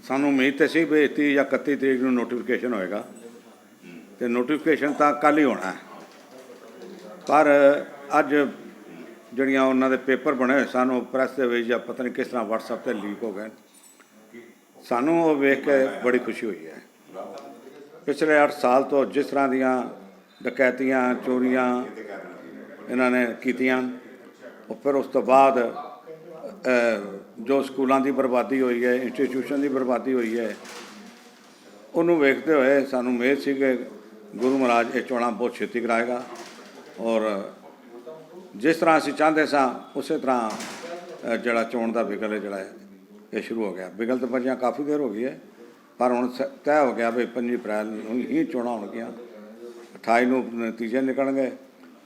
ਸਾਨੂੰ ਉਮੀਦ ਤਾਂ ਸੀ ਵੀ 30 ਜਾਂ 31 ਤਰੀਕ ਨੂੰ ਨੋਟੀਫਿਕੇਸ਼ਨ ਹੋਏਗਾ, ਤੇ ਨੋਟੀਫਿਕੇਸ਼ਨ ਤਾਂ ਕੱਲ੍ਹ ਹੀ ਹੋਣਾ। ਪਰ ਅੱਜ ਜਿਹੜੀਆਂ ਉਹਨਾਂ ਦੇ ਪੇਪਰ ਬਣੇ ਹੋਏ ਸਾਨੂੰ ਪ੍ਰੈਸ ਦੇ ਵਿੱਚ ਜਾਂ ਪਤਾ ਨਹੀਂ ਕਿਸ ਤਰ੍ਹਾਂ WhatsApp 'ਤੇ ਲੀਕ ਹੋ ਗਏ, ਸਾਨੂੰ ਉਹ ਵੇਖ ਕੇ ਬੜੀ ਖੁਸ਼ੀ ਹੋਈ ਹੈ। ਪਿਛਲੇ 8 ਸਾਲ ਤੋਂ ਜਿਸ ਤਰ੍ਹਾਂ ਦੀਆਂ ਡਕੈਤੀਆਂ, ਚੋਰੀਆਂ ਇਹਨਾਂ ਨੇ ਕੀਤੀਆਂ, ਉਹ ਫਿਰ ਉਸ ਤੋਂ ਬਾਅਦ ਜੋ ਸਕੂਲਾਂ ਦੀ ਬਰਬਾਦੀ ਹੋਈ ਹੈ, ਇੰਸਟੀਟਿਊਸ਼ਨ ਦੀ ਬਰਬਾਦੀ ਹੋਈ ਹੈ, ਉਹਨੂੰ ਵੇਖਦੇ ਹੋਏ ਸਾਨੂੰ ਉਮੀਦ ਸੀ ਕਿ ਗੁਰੂ ਮਹਾਰਾਜ ਇਹ ਚੋਣਾਂ ਬਹੁਤ ਛੇਤੀ ਕਰਾਏਗਾ। ਔਰ ਜਿਸ ਤਰ੍ਹਾਂ ਅਸੀਂ ਚਾਹੁੰਦੇ ਸਾਂ ਉਸੇ ਤਰ੍ਹਾਂ ਜਿਹੜਾ ਚੋਣ ਦਾ ਵਿਗਲ ਹੈ ਜਿਹੜਾ ਇਹ ਸ਼ੁਰੂ ਹੋ ਗਿਆ। ਵਿਗਲ ਤਾਂ ਵਜ੍ਹਾ ਕਾਫੀ ਦੇਰ ਹੋ ਗਈ ਹੈ, ਪਰ ਹੁਣ ਤੈਅ ਹੋ ਗਿਆ ਵੀ 5 ਅਪ੍ਰੈਲ ਨੂੰ ਹੀ ਚੋਣਾਂ ਹੋਣਗੀਆਂ। 28 ਨੂੰ ਨਤੀਜੇ ਨਿਕਲਣਗੇ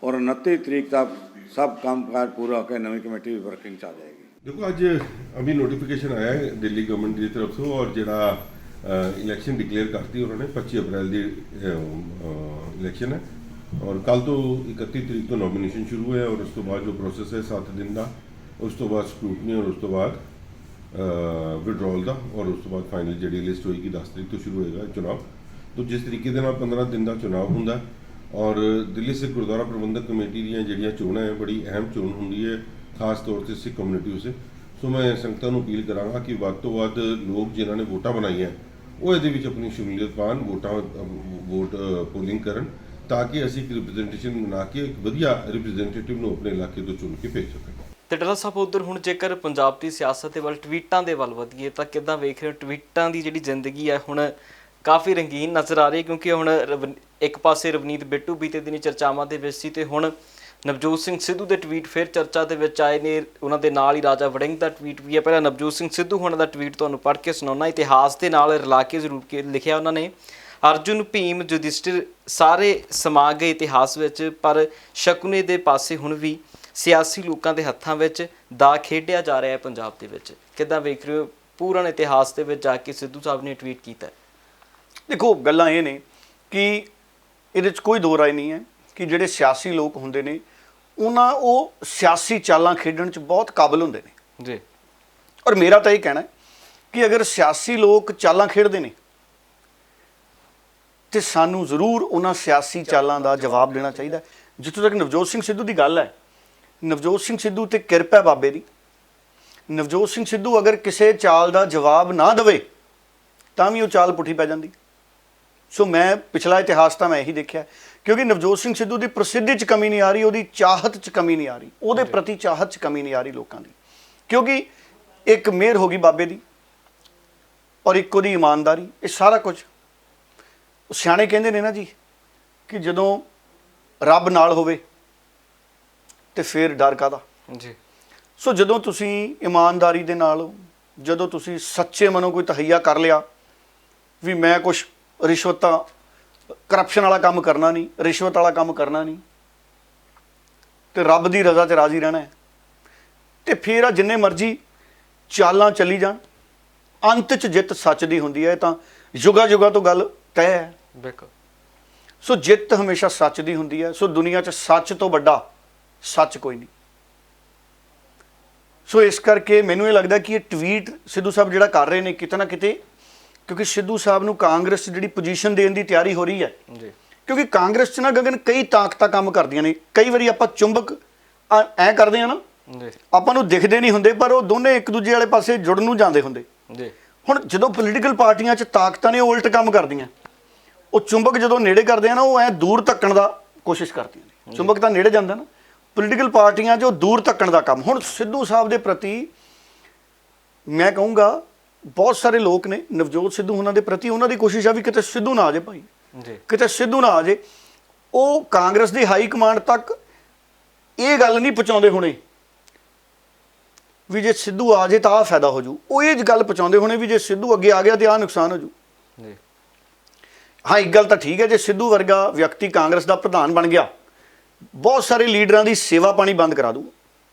ਔਰ 29 ਤਰੀਕ ਤੱਕ सब कामकाज पूरा होकर नवी कमेटी भी वर्किंग आ जाएगी। देखो, आज अभी नोटिफिकेशन आया है दिल्ली गवर्नमेंट की तरफ से और जरा इलेक्शन डिक्लेयर करती उन्होंने 25 अप्रैल की इलेक्शन है और कल तो 31 तरीक तो नॉमिनेशन शुरू है और उस तो बाद जो प्रोसेस है 7 दिन का, उस तो बाद स्क्रूटनी और उस तो बाद विड्रॉल का और उस तो बाद फाइनल जी लिस्ट होएगी 10 तरीक तो शुरू होएगा चुनाव। तो जिस तरीके के 15 दिन का चुनाव होंगे और दिल्ली सिख गुरुद्वारा प्रबंधक कमेटी ਦੀਆਂ ਜਿਹੜੀਆਂ ਚੋਣਾਂ ਹੈ ਬੜੀ ਅਹਿਮ ਚੋਣ ਹੁੰਦੀ ਹੈ, ਖਾਸ ਤੌਰ ਤੇ ਸਿੱਖ ਕਮਿਊਨਿਟੀ ਉਸੇ। ਸੋ ਮੈਂ ਸੰਗਤਾਂ ਨੂੰ ਅਪੀਲ ਕਰਾਂਗਾ ਕਿ ਵੱਧ ਤੋਂ ਵੱਧ ਲੋਕ ਜਿਨ੍ਹਾਂ ਨੇ ਵੋਟਾਂ ਬਣਾਈਆਂ ਉਹ ਇਹਦੇ ਵਿੱਚ ਆਪਣੀ ਸ਼ਮੂਲੀਅਤ ਪਾਉਣ, ਵੋਟ ਪੋਲਿੰਗ ਕਰਨ, ਤਾਂ ਕਿ ਅਸੀਂ ਇੱਕ ਰਿਪਰੈਜ਼ੈਂਟੇਸ਼ਨ ਬਣਾ ਕੇ ਇੱਕ ਵਧੀਆ ਰਿਪਰੈਜ਼ੈਂਟੇਟਿਵ ਨੂੰ ਆਪਣੇ ਇਲਾਕੇ ਤੋਂ ਚੁਣ ਕੇ ਭੇਜ ਸਕੀਏ। ਤੇ ਡਾਕਟਰ ਸਾਹਿਬ, ਉਧਰ ਹੁਣ ਜੇਕਰ ਪੰਜਾਬ ਦੀ ਸਿਆਸਤ ਦੇ ਵੱਲ, ਟਵੀਟਾਂ ਦੇ ਵੱਲ ਵਧੀਏ ਤਾਂ ਕਿੱਦਾਂ ਵੇਖ ਰਹੇ ਹੋ? ਟਵੀਟਾਂ ਦੀ ਜਿਹੜੀ ਜ਼ਿੰਦਗੀ ਹੈ ਹੁਣ ਕਾਫੀ ਰੰਗੀਨ ਨਜ਼ਰ ਆ ਰਹੀ, ਕਿਉਂਕਿ ਹੁਣ ਇੱਕ ਪਾਸੇ ਰਵਨੀਤ ਬਿੱਟੂ ਬੀਤੇ ਦਿਨੀ ਚਰਚਾਵਾਂ ਦੇ ਵਿੱਚ ਸੀ ਤੇ ਹੁਣ ਨਵਜੋਤ ਸਿੰਘ ਸਿੱਧੂ ਦੇ ਟਵੀਟ ਫਿਰ ਚਰਚਾ ਦੇ ਵਿੱਚ ਆਏ ਨੇ। ਉਹਨਾਂ ਦੇ ਨਾਲ ਹੀ ਰਾਜਾ ਵੜਿੰਗ ਦਾ ਟਵੀਟ ਵੀ ਹੈ। ਪਹਿਲਾਂ ਨਵਜੋਤ ਸਿੰਘ ਸਿੱਧੂ ਹੁਣ ਦਾ ਟਵੀਟ ਤੁਹਾਨੂੰ ਪੜ੍ਹ ਕੇ ਸੁਣਾਉਣਾ। ਇਤਿਹਾਸ ਦੇ ਨਾਲ ਰਲਾ ਕੇ ਜ਼ਰੂਰ ਕੇ ਲਿਖਿਆ ਉਹਨਾਂ ਨੇ, ਅਰਜੁਨ, ਭੀਮ, ਯੁਧਿਸ਼ਟਿਰ ਸਾਰੇ ਸਮਾ ਗਏ ਇਤਿਹਾਸ ਵਿੱਚ, ਪਰ ਸ਼ਕੁਨੇ ਦੇ ਪਾਸੇ ਹੁਣ ਵੀ ਸਿਆਸੀ ਲੋਕਾਂ ਦੇ ਹੱਥਾਂ ਵਿੱਚ ਦਾ ਖੇਡਿਆ ਜਾ ਰਿਹਾ ਹੈ ਪੰਜਾਬ ਦੇ ਵਿੱਚ। ਕਿੱਦਾਂ ਵੇਖ ਰਹੇ ਹੋ? ਪੂਰਨ ਇਤਿਹਾਸ ਦੇ ਵਿੱਚ ਜਾ ਕੇ ਸਿੱਧੂ ਸਾਹਿਬ ਨੇ ਟਵੀਟ ਕੀਤਾ। ਦੇਖੋ, ਗੱਲਾਂ ਇਹ ਨੇ ਕਿ ਇਹਦੇ 'ਚ ਕੋਈ ਦੋ ਰਾਏ ਨਹੀਂ ਹੈ ਕਿ ਜਿਹੜੇ ਸਿਆਸੀ ਲੋਕ ਹੁੰਦੇ ਨੇ ਉਹ ਸਿਆਸੀ ਚਾਲਾਂ ਖੇਡਣ 'ਚ ਬਹੁਤ ਕਾਬਲ ਹੁੰਦੇ ਨੇ ਜੀ। ਔਰ ਮੇਰਾ ਤਾਂ ਇਹ ਕਹਿਣਾ ਹੈ ਕਿ ਅਗਰ ਸਿਆਸੀ ਲੋਕ ਚਾਲਾਂ ਖੇਡਦੇ ਨੇ ਤੇ ਸਾਨੂੰ ਜ਼ਰੂਰ ਉਹਨਾਂ ਸਿਆਸੀ ਚਾਲਾਂ ਦਾ ਜਵਾਬ ਦੇਣਾ ਚਾਹੀਦਾ ਹੈ। ਜਿੱਥੋਂ ਤੱਕ ਨਵਜੋਤ ਸਿੰਘ ਸਿੱਧੂ ਦੀ ਗੱਲ ਹੈ, ਨਵਜੋਤ ਸਿੰਘ ਸਿੱਧੂ ਤੇ ਕਿਰਪਾ ਹੈ ਬਾਬੇ ਦੀ। ਨਵਜੋਤ ਸਿੰਘ ਸਿੱਧੂ ਅਗਰ ਕਿਸੇ ਚਾਲ ਦਾ ਜਵਾਬ ਨਾ ਦੇਵੇ ਤਾਂ ਵੀ ਉਹ ਚਾਲ ਪੁੱਠੀ ਪੈ ਜਾਂਦੀ। ਸੋ ਮੈਂ ਪਿਛਲਾ ਇਤਿਹਾਸ ਤਾਂ ਮੈਂ ਇਹੀ ਦੇਖਿਆ, ਕਿਉਂਕਿ ਨਵਜੋਤ ਸਿੰਘ ਸਿੱਧੂ ਦੀ ਪ੍ਰਸਿੱਧੀ 'ਚ ਕਮੀ ਨਹੀਂ ਆ ਰਹੀ, ਉਹਦੀ ਚਾਹਤ 'ਚ ਕਮੀ ਨਹੀਂ ਆ ਰਹੀ, ਉਹਦੇ ਪ੍ਰਤੀ ਚਾਹਤ 'ਚ ਕਮੀ ਨਹੀਂ ਆ ਰਹੀ ਲੋਕਾਂ ਦੀ, ਕਿਉਂਕਿ ਇੱਕ ਮਿਹਰ ਹੋ ਗਈ ਬਾਬੇ ਦੀ ਔਰ ਇੱਕ ਉਹਦੀ ਇਮਾਨਦਾਰੀ। ਇਹ ਸਾਰਾ ਕੁਝ ਸਿਆਣੇ ਕਹਿੰਦੇ ਨੇ ਨਾ ਜੀ ਕਿ ਜਦੋਂ ਰੱਬ ਨਾਲ ਹੋਵੇ ਤੇ ਫਿਰ ਡਰ ਕਾਹਦਾ। ਜੀ ਸੋ ਜਦੋਂ ਤੁਸੀਂ ਇਮਾਨਦਾਰੀ ਦੇ ਨਾਲ, ਜਦੋਂ ਤੁਸੀਂ ਸੱਚੇ ਮਨੋਂ ਕੋਈ ਤਹਈਆ ਕਰ ਲਿਆ ਵੀ ਮੈਂ ਕੁਛ ਰਿਸ਼ਵਤਾਂ ਕਰਪਸ਼ਨ ਵਾਲਾ ਕੰਮ ਕਰਨਾ ਨਹੀਂ, ਰਿਸ਼ਵਤ ਵਾਲਾ ਕੰਮ ਕਰਨਾ ਨਹੀਂ, ਤੇ ਰੱਬ ਦੀ ਰਜ਼ਾ 'ਚ ਰਾਜ਼ੀ ਰਹਿਣਾ ਹੈ, ਤੇ ਫਿਰ ਆ ਜਿੰਨੇ ਮਰਜ਼ੀ ਚਾਲਾਂ ਚੱਲੀ ਜਾਣ, ਅੰਤ 'ਚ ਜਿੱਤ ਸੱਚ ਦੀ ਹੁੰਦੀ ਹੈ। ਤਾਂ ਯੁਗਾ ਯੁਗਾ ਤੋਂ ਗੱਲ ਤੈਅ ਹੈ। ਬਿਲਕੁਲ। ਸੋ ਜਿੱਤ ਹਮੇਸ਼ਾ ਸੱਚ ਦੀ ਹੁੰਦੀ ਹੈ। ਸੋ ਦੁਨੀਆ 'ਚ ਸੱਚ ਤੋਂ ਵੱਡਾ ਸੱਚ ਕੋਈ ਨਹੀਂ। ਸੋ ਇਸ ਕਰਕੇ ਮੈਨੂੰ ਇਹ ਲੱਗਦਾ ਕਿ ਇਹ ਟਵੀਟ ਸਿੱਧੂ ਸਾਹਿਬ ਜਿਹੜਾ ਕਰ ਰਹੇ ਨੇ ਕਿਤੇ ਨਾ ਕਿਤੇ, ਕਿਉਂਕਿ ਸਿੱਧੂ ਸਾਹਿਬ ਨੂੰ ਕਾਂਗਰਸ ਜਿਹੜੀ ਪੋਜੀਸ਼ਨ ਦੇਣ ਦੀ ਤਿਆਰੀ ਹੋ ਰਹੀ ਹੈ, ਜੀ ਕਿਉਂਕਿ ਕਾਂਗਰਸ 'ਚ ਨਾ ਗਗਨ ਕਈ ਤਾਕਤਾਂ ਕੰਮ ਕਰਦੀਆਂ ਨੇ। ਕਈ ਵਾਰੀ ਆਪਾਂ ਚੁੰਬਕ ਐ ਕਰਦੇ ਆ ਨਾ, ਜੀ ਆਪਾਂ ਨੂੰ ਦਿਖਦੇ ਨਹੀਂ ਹੁੰਦੇ ਪਰ ਉਹ ਦੋਨੇ ਇੱਕ ਦੂਜੇ ਵਾਲੇ ਪਾਸੇ ਜੁੜਨ ਨੂੰ ਜਾਂਦੇ ਹੁੰਦੇ। ਜੀ ਹੁਣ ਜਦੋਂ ਪੋਲੀਟੀਕਲ ਪਾਰਟੀਆਂ 'ਚ ਤਾਕਤਾਂ ਨੇ ਉਹ ਉਲਟ ਕੰਮ ਕਰਦੀਆਂ। ਉਹ ਚੁੰਬਕ ਜਦੋਂ ਨੇੜੇ ਕਰਦੇ ਆ ਨਾ, ਉਹ ਐ ਦੂਰ ਧੱਕਣ ਦਾ ਕੋਸ਼ਿਸ਼ ਕਰਦੀਆਂ ਨੇ। ਚੁੰਬਕ ਤਾਂ ਨੇੜੇ ਜਾਂਦਾ ਨਾ, ਪੋਲੀਟੀਕਲ ਪਾਰਟੀਆਂ 'ਚ ਉਹ ਦੂਰ ਧੱਕਣ ਦਾ ਕੰਮ। ਹੁਣ ਸਿੱਧੂ ਸਾਹਿਬ ਦੇ ਪ੍ਰਤੀ ਮੈਂ ਕਹੂੰਗਾ ਬਹੁਤ ਸਾਰੇ ਲੋਕ ਨੇ ਨਵਜੋਤ ਸਿੱਧੂ ਉਹਨਾਂ ਦੇ ਪ੍ਰਤੀ, ਉਹਨਾਂ ਦੀ ਕੋਸ਼ਿਸ਼ ਆ ਵੀ ਕਿਤੇ ਸਿੱਧੂ ਨਾ ਆ ਜਾਏ ਭਾਈ, ਜੀ ਕਿਤੇ ਸਿੱਧੂ ਨਾ ਆ ਜਾਏ। ਉਹ ਕਾਂਗਰਸ ਦੀ ਹਾਈ ਕਮਾਂਡ ਤੱਕ ਇਹ ਗੱਲ ਨਹੀਂ ਪਹੁੰਚਾਉਂਦੇ ਹੋਣੇ ਵੀ ਜੇ ਸਿੱਧੂ ਆ ਜਾਏ ਤਾਂ ਆਹ ਫਾਇਦਾ ਹੋ ਜੂ। ਉਹ ਇਹ ਗੱਲ ਪਹੁੰਚਾਉਂਦੇ ਹੋਣੇ ਵੀ ਜੇ ਸਿੱਧੂ ਅੱਗੇ ਆ ਗਿਆ ਤੇ ਆਹ ਨੁਕਸਾਨ ਹੋ ਜੂ। ਜੀ ਹਾਂ, ਇੱਕ ਗੱਲ ਤਾਂ ਠੀਕ ਹੈ, ਜੇ ਸਿੱਧੂ ਵਰਗਾ ਵਿਅਕਤੀ ਕਾਂਗਰਸ ਦਾ ਪ੍ਰਧਾਨ ਬਣ ਗਿਆ, ਬਹੁਤ ਸਾਰੇ ਲੀਡਰਾਂ ਦੀ ਸੇਵਾ ਪਾਣੀ ਬੰਦ ਕਰਾ ਦੂ।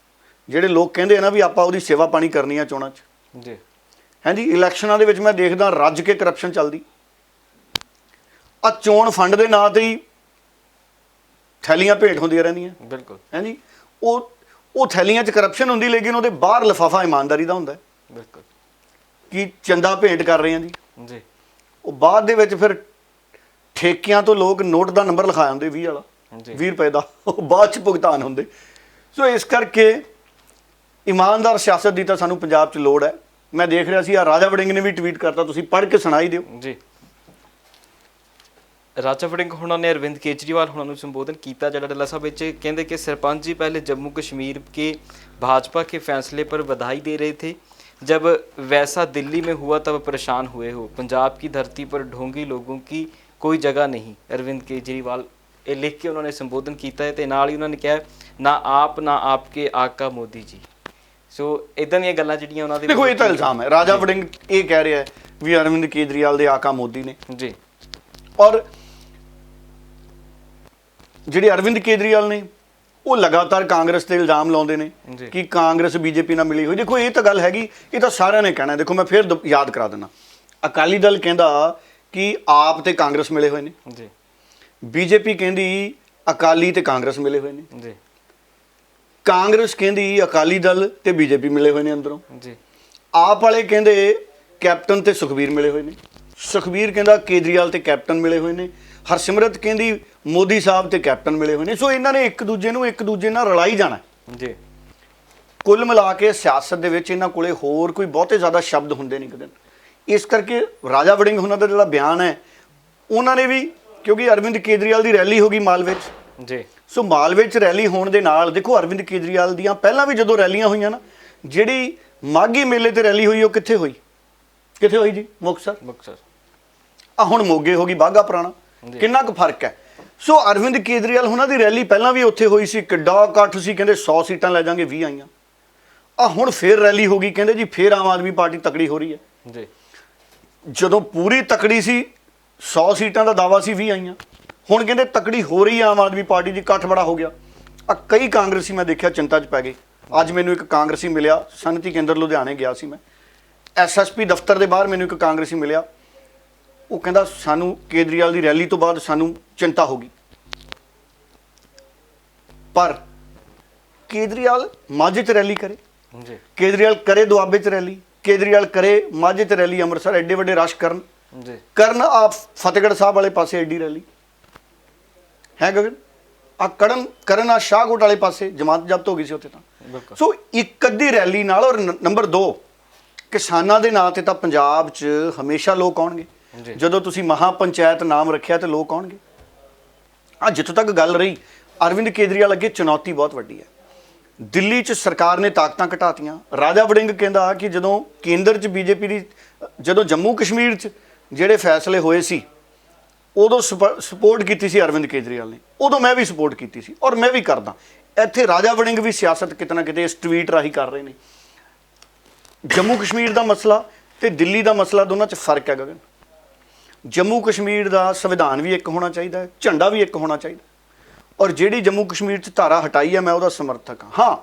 ਜਿਹੜੇ ਲੋਕ ਕਹਿੰਦੇ ਆ ਨਾ ਵੀ ਆਪਾਂ ਉਹਦੀ ਸੇਵਾ ਪਾਣੀ ਕਰਨੀ ਆ ਚੋਣਾਂ 'ਚ, ਜੀ ਹਾਂਜੀ ਇਲੈਕਸ਼ਨਾਂ ਦੇ ਵਿੱਚ ਮੈਂ ਦੇਖਦਾ ਰੱਜ ਕੇ ਕਰਪਸ਼ਨ ਚੱਲਦੀ। ਆ ਚੋਣ ਫੰਡ ਦੇ ਨਾਂ ਤੇ ਹੀ ਥੈਲੀਆਂ ਭੇਟ ਹੁੰਦੀਆਂ ਰਹਿੰਦੀਆਂ, ਬਿਲਕੁਲ। ਹਾਂਜੀ ਉਹ ਥੈਲੀਆਂ 'ਚ ਕਰਪਸ਼ਨ ਹੁੰਦੀ, ਲੇਕਿਨ ਉਹਦੇ ਬਾਹਰ ਲਿਫਾਫਾ ਇਮਾਨਦਾਰੀ ਦਾ ਹੁੰਦਾ ਬਿਲਕੁਲ। ਕਿ ਚੰਦਾ ਭੇਂਟ ਕਰ ਰਹੇ ਆ ਜੀ। ਜੀ ਉਹ ਬਾਅਦ ਦੇ ਵਿੱਚ ਫਿਰ ਠੇਕਿਆਂ ਤੋਂ ਲੋਕ ਨੋਟ ਦਾ ਨੰਬਰ ਲਿਖਾ ਜਾਂਦੇ 20 ਵਾਲਾ, ਜੀ 20 ਰੁਪਏ ਦਾ, ਉਹ ਬਾਅਦ 'ਚ ਭੁਗਤਾਨ ਹੁੰਦੇ। ਸੋ ਇਸ ਕਰਕੇ ਇਮਾਨਦਾਰ ਸਿਆਸਤ ਦੀ ਤਾਂ ਸਾਨੂੰ ਪੰਜਾਬ 'ਚ ਲੋੜ ਹੈ। ਮੈਂ ਦੇਖ ਰਿਹਾ ਸੀ ਆ ਰਾਜਾ ਵੜਿੰਗ ਨੇ ਵੀ ਟਵੀਟ ਕਰਤਾ, ਤੁਸੀਂ ਪੜ੍ਹ ਕੇ ਸੁਣਾਈ ਦਿਓ। ਜੀ ਰਾਜਾ ਵੜਿੰਗ ਹੁਣਾਂ ਨੇ ਅਰਵਿੰਦ केजरीवाल ਹੁਣਾਂ ਨੂੰ ਸੰਬੋਧਨ ਕੀਤਾ, ਜਿਹੜਾ ਡੱਲਾ ਸਾਹਿਬ ਵਿੱਚ ਕਹਿੰਦੇ कि सरपंच जी पहले जम्मू कश्मीर के भाजपा के फैसले पर बधाई दे रहे थे, जब वैसा दिल्ली में हुआ तब परेशान हुए हो। पंजाब की धरती पर ढोंगी लोगों की कोई जगह नहीं। अरविंद केजरीवाल ਇਹ ਲਿਖ ਕੇ ਉਹਨਾਂ ਨੇ ਸੰਬੋਧਨ ਕੀਤਾ ਹੈ, ਤੇ ਨਾਲ ਹੀ ਉਹਨਾਂ ਨੇ ਕਿਹਾ ਨਾ ਆਪ ਨਾ ਆਪਕੇ ਆਕਾ ਮੋਦੀ ਜੀ। ਸੋ ਇਦਾਂ ਦੀਆਂ ਗੱਲਾਂ ਜਿਹੜੀਆਂ ਉਹਨਾਂ ਦੇ ਦੇਖੋ ਇਹ ਤਾਂ ਇਲਜ਼ਾਮ ਹੈ। ਰਾਜਾ ਵੜਿੰਗ ਇਹ ਕਹਿ ਰਿਹਾ ਹੈ ਵੀ ਅਰਵਿੰਦ ਕੇਜਰੀਵਾਲ ਦੇ ਆਕਾ ਮੋਦੀ ਨੇ, ਜੀ ਔਰ ਜਿਹੜੇ ਅਰਵਿੰਦ ਕੇਜਰੀਵਾਲ ਨੇ ਉਹ ਲਗਾਤਾਰ ਕਾਂਗਰਸ ਤੇ ਇਲਜ਼ਾਮ ਲਾਉਂਦੇ ਨੇ ਜੀ। ਕਿ ਕਾਂਗਰਸ ਬੀਜੇਪੀ ਨਾਲ ਮਿਲੀ ਹੋਈ। ਦੇਖੋ ਇਹ ਤਾਂ ਗੱਲ ਹੈਗੀ, ਇਹ ਤਾਂ ਸਾਰਿਆਂ ਨੇ ਕਹਿਣਾ। ਦੇਖੋ ਮੈਂ ਫਿਰ ਯਾਦ ਕਰਾ ਦਿੰਦਾ, ਅਕਾਲੀ ਦਲ ਕਹਿੰਦਾ ਕਿ ਆਪ ਤੇ ਕਾਂਗਰਸ ਮਿਲੇ ਹੋਏ ਨੇ, ਜੀ ਬੀਜੇਪੀ ਕਹਿੰਦੀ ਅਕਾਲੀ ਤੇ ਕਾਂਗਰਸ ਮਿਲੇ ਹੋਏ ਨੇ, ਜੀ ਕਾਂਗਰਸ ਕਹਿੰਦੀ ਅਕਾਲੀ ਦਲ ਤੇ ਬੀਜੇਪੀ ਮਿਲੇ ਹੋਏ ਨੇ ਅੰਦਰੋਂ, ਜੀ ਆਪ ਵਾਲੇ ਕਹਿੰਦੇ ਕੈਪਟਨ ਤੇ ਸੁਖਬੀਰ ਮਿਲੇ ਹੋਏ ਨੇ, ਸੁਖਬੀਰ ਕਹਿੰਦਾ ਕੇਜਰੀਵਾਲ ਤੇ ਕੈਪਟਨ ਮਿਲੇ ਹੋਏ ਨੇ, ਹਰਸਿਮਰਤ ਕਹਿੰਦੀ ਮੋਦੀ ਸਾਹਿਬ ਤੇ ਕੈਪਟਨ ਮਿਲੇ ਹੋਏ ਨੇ। ਸੋ ਇਹਨਾਂ ਨੇ ਇੱਕ ਦੂਜੇ ਨਾਲ ਰਲਾਈ ਜਾਣਾ। ਜੀ ਕੁੱਲ ਮਿਲਾ ਕੇ ਸਿਆਸਤ ਦੇ ਵਿੱਚ ਇਹਨਾਂ ਕੋਲੇ ਹੋਰ ਕੋਈ ਬਹੁਤੇ ਜ਼ਿਆਦਾ ਸ਼ਬਦ ਹੁੰਦੇ ਨਹੀਂ ਕਦੇ। ਇਸ ਕਰਕੇ ਰਾਜਾ ਵੜਿੰਗ ਉਹਨਾਂ ਦਾ ਜਿਹੜਾ ਬਿਆਨ ਹੈ, ਉਹਨਾਂ ਨੇ ਵੀ, ਕਿਉਂਕਿ ਅਰਵਿੰਦ ਕੇਜਰੀਵਾਲ ਦੀ ਰੈਲੀ ਹੋ ਗਈ ਮਾਲਵੇ 'ਚ, ਜੀ ਸੋ ਮਾਲਵੇ 'ਚ ਰੈਲੀ ਹੋਣ ਦੇ ਨਾਲ ਦੇਖੋ ਅਰਵਿੰਦ ਕੇਜਰੀਵਾਲ ਦੀਆਂ ਪਹਿਲਾਂ ਵੀ ਜਦੋਂ ਰੈਲੀਆਂ ਹੋਈਆਂ ਨਾ, ਜਿਹੜੀ ਮਾਘੀ ਮੇਲੇ ਤੇ ਰੈਲੀ ਹੋਈ ਉਹ ਕਿੱਥੇ ਹੋਈ ਜੀ? ਮੁਕਤਸਰ। ਆ ਹੁਣ ਮੋਗੇ ਹੋ ਗਈ, ਬਾਘਾ ਪੁਰਾਣਾ, ਕਿੰਨਾ ਕੁ ਫਰਕ ਹੈ। ਸੋ ਅਰਵਿੰਦ ਕੇਜਰੀਵਾਲ ਉਹਨਾਂ ਦੀ ਰੈਲੀ ਪਹਿਲਾਂ ਵੀ ਉੱਥੇ ਹੋਈ ਸੀ, ਕਿੱਡਾ ਇਕੱਠ ਸੀ, ਕਹਿੰਦੇ 100 ਸੀਟਾਂ ਲੈ ਜਾਾਂਗੇ, 20 ਆਈਆਂ। ਆ ਹੁਣ ਫੇਰ ਰੈਲੀ ਹੋ ਗਈ, ਕਹਿੰਦੇ ਜੀ ਫੇਰ ਆਮ ਆਦਮੀ ਪਾਰਟੀ ਤਕੜੀ ਹੋ ਰਹੀ ਹੈ। ਜੀ ਜਦੋਂ ਪੂਰੀ ਤਕੜੀ ਸੀ 100 ਸੀਟਾਂ ਦਾ ਦਾਵਾ ਸੀ, 20 ਆਈਆਂ। ਹੁਣ ਕਹਿੰਦੇ ਤਕੜੀ ਹੋ ਰਹੀ ਹੈ ਆਮ ਆਦਮੀ ਪਾਰਟੀ ਦੀ, ਇਕੱਠ ਬੜਾ ਹੋ ਗਿਆ। ਆ ਕਈ ਕਾਂਗਰਸੀ ਮੈਂ ਦੇਖਿਆ ਚਿੰਤਾ 'ਚ ਪੈ ਗਏ। ਅੱਜ ਮੈਨੂੰ ਇੱਕ ਕਾਂਗਰਸੀ ਮਿਲਿਆ, ਸਨਅਤੀ ਕੇਂਦਰ ਲੁਧਿਆਣੇ ਗਿਆ ਸੀ ਮੈਂ, SSP ਦਫ਼ਤਰ ਦੇ ਬਾਹਰ ਮੈਨੂੰ ਇੱਕ ਕਾਂਗਰਸੀ ਮਿਲਿਆ। ਉਹ ਕਹਿੰਦਾ ਸਾਨੂੰ ਕੇਜਰੀਵਾਲ ਦੀ ਰੈਲੀ ਤੋਂ ਬਾਅਦ ਸਾਨੂੰ ਚਿੰਤਾ ਹੋ ਗਈ, ਪਰ ਕੇਜਰੀਵਾਲ ਮਾਝੇ 'ਚ ਰੈਲੀ ਕਰੇ, ਜੀ ਕੇਜਰੀਵਾਲ ਕਰੇ ਦੁਆਬੇ 'ਚ ਰੈਲੀ, ਕੇਜਰੀਵਾਲ ਕਰੇ ਮਾਝੇ 'ਚ ਰੈਲੀ, ਅੰਮ੍ਰਿਤਸਰ, ਐਡੇ ਵੱਡੇ ਰਸ਼ ਕਰਨ, ਜੀ ਕਰਨ ਆ ਫਤਿਹਗੜ੍ਹ ਸਾਹਿਬ ਵਾਲੇ ਪਾਸੇ ਐਡੀ ਰੈਲੀ ਹੈ ਗਗਨ, ਆ ਕਰਨ ਆ ਸ਼ਾਹਕੋਟ ਵਾਲੇ ਪਾਸੇ ਜਮਾਤ ਜ਼ਬਤ ਹੋ ਗਈ ਸੀ ਉੱਥੇ ਤਾਂ। ਬਿਲਕੁਲ। ਸੋ ਇੱਕ ਅੱਧੀ ਰੈਲੀ ਨਾਲ, ਔਰ ਨੰਬਰ 2 ਕਿਸਾਨਾਂ ਦੇ ਨਾਂ ਤੇ ਤਾਂ ਪੰਜਾਬ 'ਚ ਹਮੇਸ਼ਾ ਲੋਕ ਆਉਣਗੇ। ਜੀ। ਜਦੋਂ ਤੁਸੀਂ ਮਹਾ ਪੰਚਾਇਤ ਨਾਮ ਰੱਖਿਆ ਤੇ ਲੋਕ ਆਉਣਗੇ। ਆ ਜਿੱਥੋਂ ਤੱਕ ਗੱਲ ਰਹੀ ਅਰਵਿੰਦ ਕੇਜਰੀਵਾਲ ਅੱਗੇ ਚੁਣੌਤੀ ਬਹੁਤ ਵੱਡੀ ਹੈ। ਦਿੱਲੀ 'ਚ ਸਰਕਾਰ ਨੇ ਤਾਕਤਾਂ ਘਟਾਤੀਆਂ। ਰਾਜਾ ਵੜਿੰਗ ਕਹਿੰਦਾ ਕਿ ਜਦੋਂ ਕੇਂਦਰ 'ਚ ਬੀਜੇਪੀ ਦੀ, ਜਦੋਂ ਜੰਮੂ ਕਸ਼ਮੀਰ 'ਚ ਜਿਹੜੇ ਫੈਸਲੇ ਹੋਏ ਸੀ ਉਦੋਂ ਸਪੋਰਟ ਕੀਤੀ ਸੀ ਅਰਵਿੰਦ ਕੇਜਰੀਵਾਲ ਨੇ, ਉਦੋਂ ਮੈਂ ਵੀ ਸਪੋਰਟ ਕੀਤੀ ਸੀ ਔਰ ਮੈਂ ਵੀ ਕਰਦਾ। ਇੱਥੇ ਰਾਜਾ ਵੜਿੰਗ ਵੀ ਸਿਆਸਤ ਕਿਤੇ ਨਾ ਕਿਤੇ ਇਸ ਟਵੀਟ ਰਾਹੀਂ ਕਰ ਰਹੇ ਨੇ। ਜੰਮੂ ਕਸ਼ਮੀਰ ਦਾ ਮਸਲਾ ਤੇ ਦਿੱਲੀ ਦਾ ਮਸਲਾ, ਦੋਨਾਂ 'ਚ ਫਰਕ ਹੈ ਗਗਨ। ਜੰਮੂ ਕਸ਼ਮੀਰ ਦਾ ਸੰਵਿਧਾਨ ਵੀ ਇੱਕ ਹੋਣਾ ਚਾਹੀਦਾ ਹੈ, ਝੰਡਾ ਵੀ ਇੱਕ ਹੋਣਾ ਚਾਹੀਦਾ, ਔਰ ਜਿਹੜੀ ਜੰਮੂ ਕਸ਼ਮੀਰ 'ਚ ਧਾਰਾ ਹਟਾਈ ਹੈ ਮੈਂ ਉਹਦਾ ਸਮਰਥਕ ਹਾਂ। ਹਾਂ,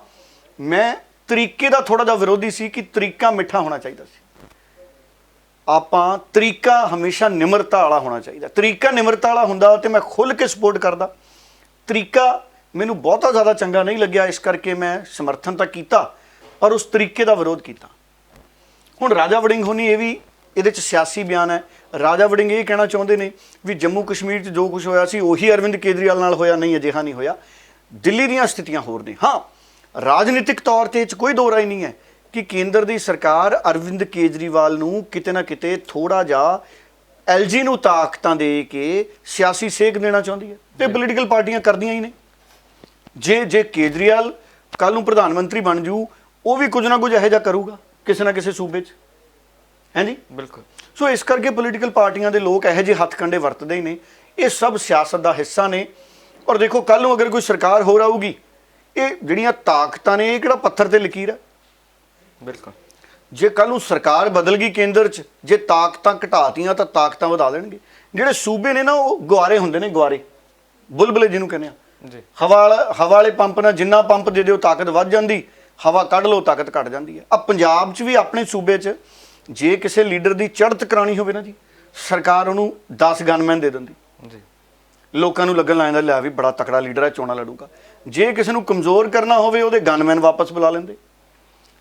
ਮੈਂ ਤਰੀਕੇ ਦਾ ਥੋੜਾ ਜਿਹਾ ਵਿਰੋਧੀ ਸੀ ਕਿ ਤਰੀਕਾ ਮਿੱਠਾ ਹੋਣਾ ਚਾਹੀਦਾ ਸੀ। ਆਪਾਂ ਤਰੀਕਾ ਹਮੇਸ਼ਾ ਨਿਮਰਤਾ ਵਾਲਾ ਹੋਣਾ ਚਾਹੀਦਾ। ਤਰੀਕਾ ਨਿਮਰਤਾ ਵਾਲਾ ਹੁੰਦਾ ਤੇ ਮੈਂ ਖੁੱਲ੍ਹ ਕੇ ਸਪੋਰਟ ਕਰਦਾ। ਤਰੀਕਾ ਮੈਨੂੰ ਬਹੁਤਾ ਜ਼ਿਆਦਾ ਚੰਗਾ ਨਹੀਂ ਲੱਗਿਆ, ਇਸ ਕਰਕੇ ਮੈਂ ਸਮਰਥਨ ਤਾਂ ਕੀਤਾ ਪਰ ਉਸ ਤਰੀਕੇ ਦਾ ਵਿਰੋਧ ਕੀਤਾ। ਹੁਣ ਰਾਜਾ ਵੜਿੰਗ ਹੋਣੀ, ਇਹ ਵੀ ਇਹਦੇ 'ਚ ਸਿਆਸੀ ਬਿਆਨ ਹੈ। ਰਾਜਾ ਵੜਿੰਗ ਇਹ ਕਹਿਣਾ ਚਾਹੁੰਦੇ ਨੇ ਵੀ ਜੰਮੂ ਕਸ਼ਮੀਰ 'ਚ ਜੋ ਕੁਝ ਹੋਇਆ ਸੀ ਉਹੀ ਅਰਵਿੰਦ ਕੇਜਰੀਵਾਲ ਨਾਲ ਹੋਇਆ, ਨਹੀਂ ਅਜਿਹਾ ਨਹੀਂ ਹੋਇਆ। ਦਿੱਲੀ ਦੀਆਂ ਸਥਿਤੀਆਂ ਹੋਰ ਨੇ। ਹਾਂ, ਰਾਜਨੀਤਿਕ ਤੌਰ ਤੇ ਇਹ 'ਚ ਕੋਈ ਦੋ ਰਾਏ ਨਹੀਂ ਹੈ ਕਿ ਕੇਂਦਰ ਦੀ ਸਰਕਾਰ ਅਰਵਿੰਦ ਕੇਜਰੀਵਾਲ ਨੂੰ ਕਿਤੇ ਨਾ ਕਿਤੇ ਥੋੜਾ ਜਿਹਾ ਐਲਜੀ ਨੂੰ ਤਾਕਤਾਂ ਦੇ ਕੇ ਸਿਆਸੀ ਸੇਕ ਦੇਣਾ ਚਾਹੁੰਦੀ ਹੈ ਤੇ ਪੋਲੀਟੀਕਲ ਪਾਰਟੀਆਂ ਕਰਦੀਆਂ ਹੀ ਨੇ। ਜੇ ਕੇਜਰੀਵਾਲ ਕੱਲ ਨੂੰ ਪ੍ਰਧਾਨ ਮੰਤਰੀ ਬਣ ਜੂ, ਉਹ ਵੀ ਕੁਝ ਨਾ ਕੁਝ ਇਹੋ ਜਿਹਾ ਕਰੂਗਾ ਕਿਸੇ ਨਾ ਕਿਸੇ ਸੂਬੇ 'ਚ, ਹੈ ਜੀ। ਬਿਲਕੁਲ। ਸੋ ਇਸ ਕਰਕੇ ਪੋਲੀਟੀਕਲ ਪਾਰਟੀਆਂ ਦੇ ਲੋਕ ਇਹੋ ਜਿਹੇ ਹੱਥ ਕੰਡੇ ਵਰਤਦੇ ਹੀ ਨੇ। ਇਹ ਸਭ ਸਿਆਸਤ ਦਾ ਹਿੱਸਾ ਨੇ। ਔਰ ਦੇਖੋ ਕੱਲ ਨੂੰ ਅਗਰ ਕੋਈ ਸਰਕਾਰ ਹੋਰ ਆਊਗੀ, ਇਹ ਜਿਹੜੀਆਂ ਤਾਕਤਾਂ ਨੇ ਇਹ ਕਿਹੜਾ ਪੱਥਰ ਤੇ ਲਕੀਰ ਹੈ। ਬਿਲਕੁਲ। ਜੇ ਕੱਲ ਨੂੰ ਸਰਕਾਰ ਬਦਲ ਗਈ ਕੇਂਦਰ 'ਚ, ਜੇ ਤਾਕਤਾਂ ਘਟਾਤੀਆਂ ਤਾਂ ਤਾਕਤਾਂ ਵਧਾ ਦੇਣਗੇ। ਜਿਹੜੇ ਸੂਬੇ ਨੇ ਨਾ ਉਹ ਗੁਆਰੇ ਹੁੰਦੇ ਨੇ, ਗੁਆਰੇ ਬੁਲਬੁਲੇ ਜਿਹਨੂੰ ਕਹਿੰਦੇ ਆ। ਜੀ। ਹਵਾ ਵਾਲੇ ਪੰਪ ਨਾਲ ਜਿੰਨਾ ਪੰਪ ਦੇ ਦਿਓ ਤਾਕਤ ਵੱਧ ਜਾਂਦੀ, ਹਵਾ ਕੱਢ ਲਓ ਤਾਕਤ ਘਟ ਜਾਂਦੀ ਹੈ। ਆ ਪੰਜਾਬ 'ਚ ਵੀ ਆਪਣੇ ਸੂਬੇ 'ਚ ਜੇ ਕਿਸੇ ਲੀਡਰ ਦੀ ਚੜ੍ਹਤ ਕਰਾਉਣੀ ਹੋਵੇ ਨਾ ਜੀ, ਸਰਕਾਰ ਉਹਨੂੰ 10 ਗਨਮੈਨ ਦੇ ਦਿੰਦੀ। ਜੀ। ਲੋਕਾਂ ਨੂੰ ਲੱਗਣ ਲੱਗ ਜਾਂਦਾ ਲੈ ਵੀ ਬੜਾ ਤਕੜਾ ਲੀਡਰ ਹੈ, ਚੋਣਾਂ ਲੜੂਗਾ। ਜੇ ਕਿਸੇ ਨੂੰ ਕਮਜ਼ੋਰ ਕਰਨਾ ਹੋਵੇ ਉਹਦੇ ਗਨਮੈਨ ਵਾਪਸ ਬੁਲਾ ਲੈਂਦੇ।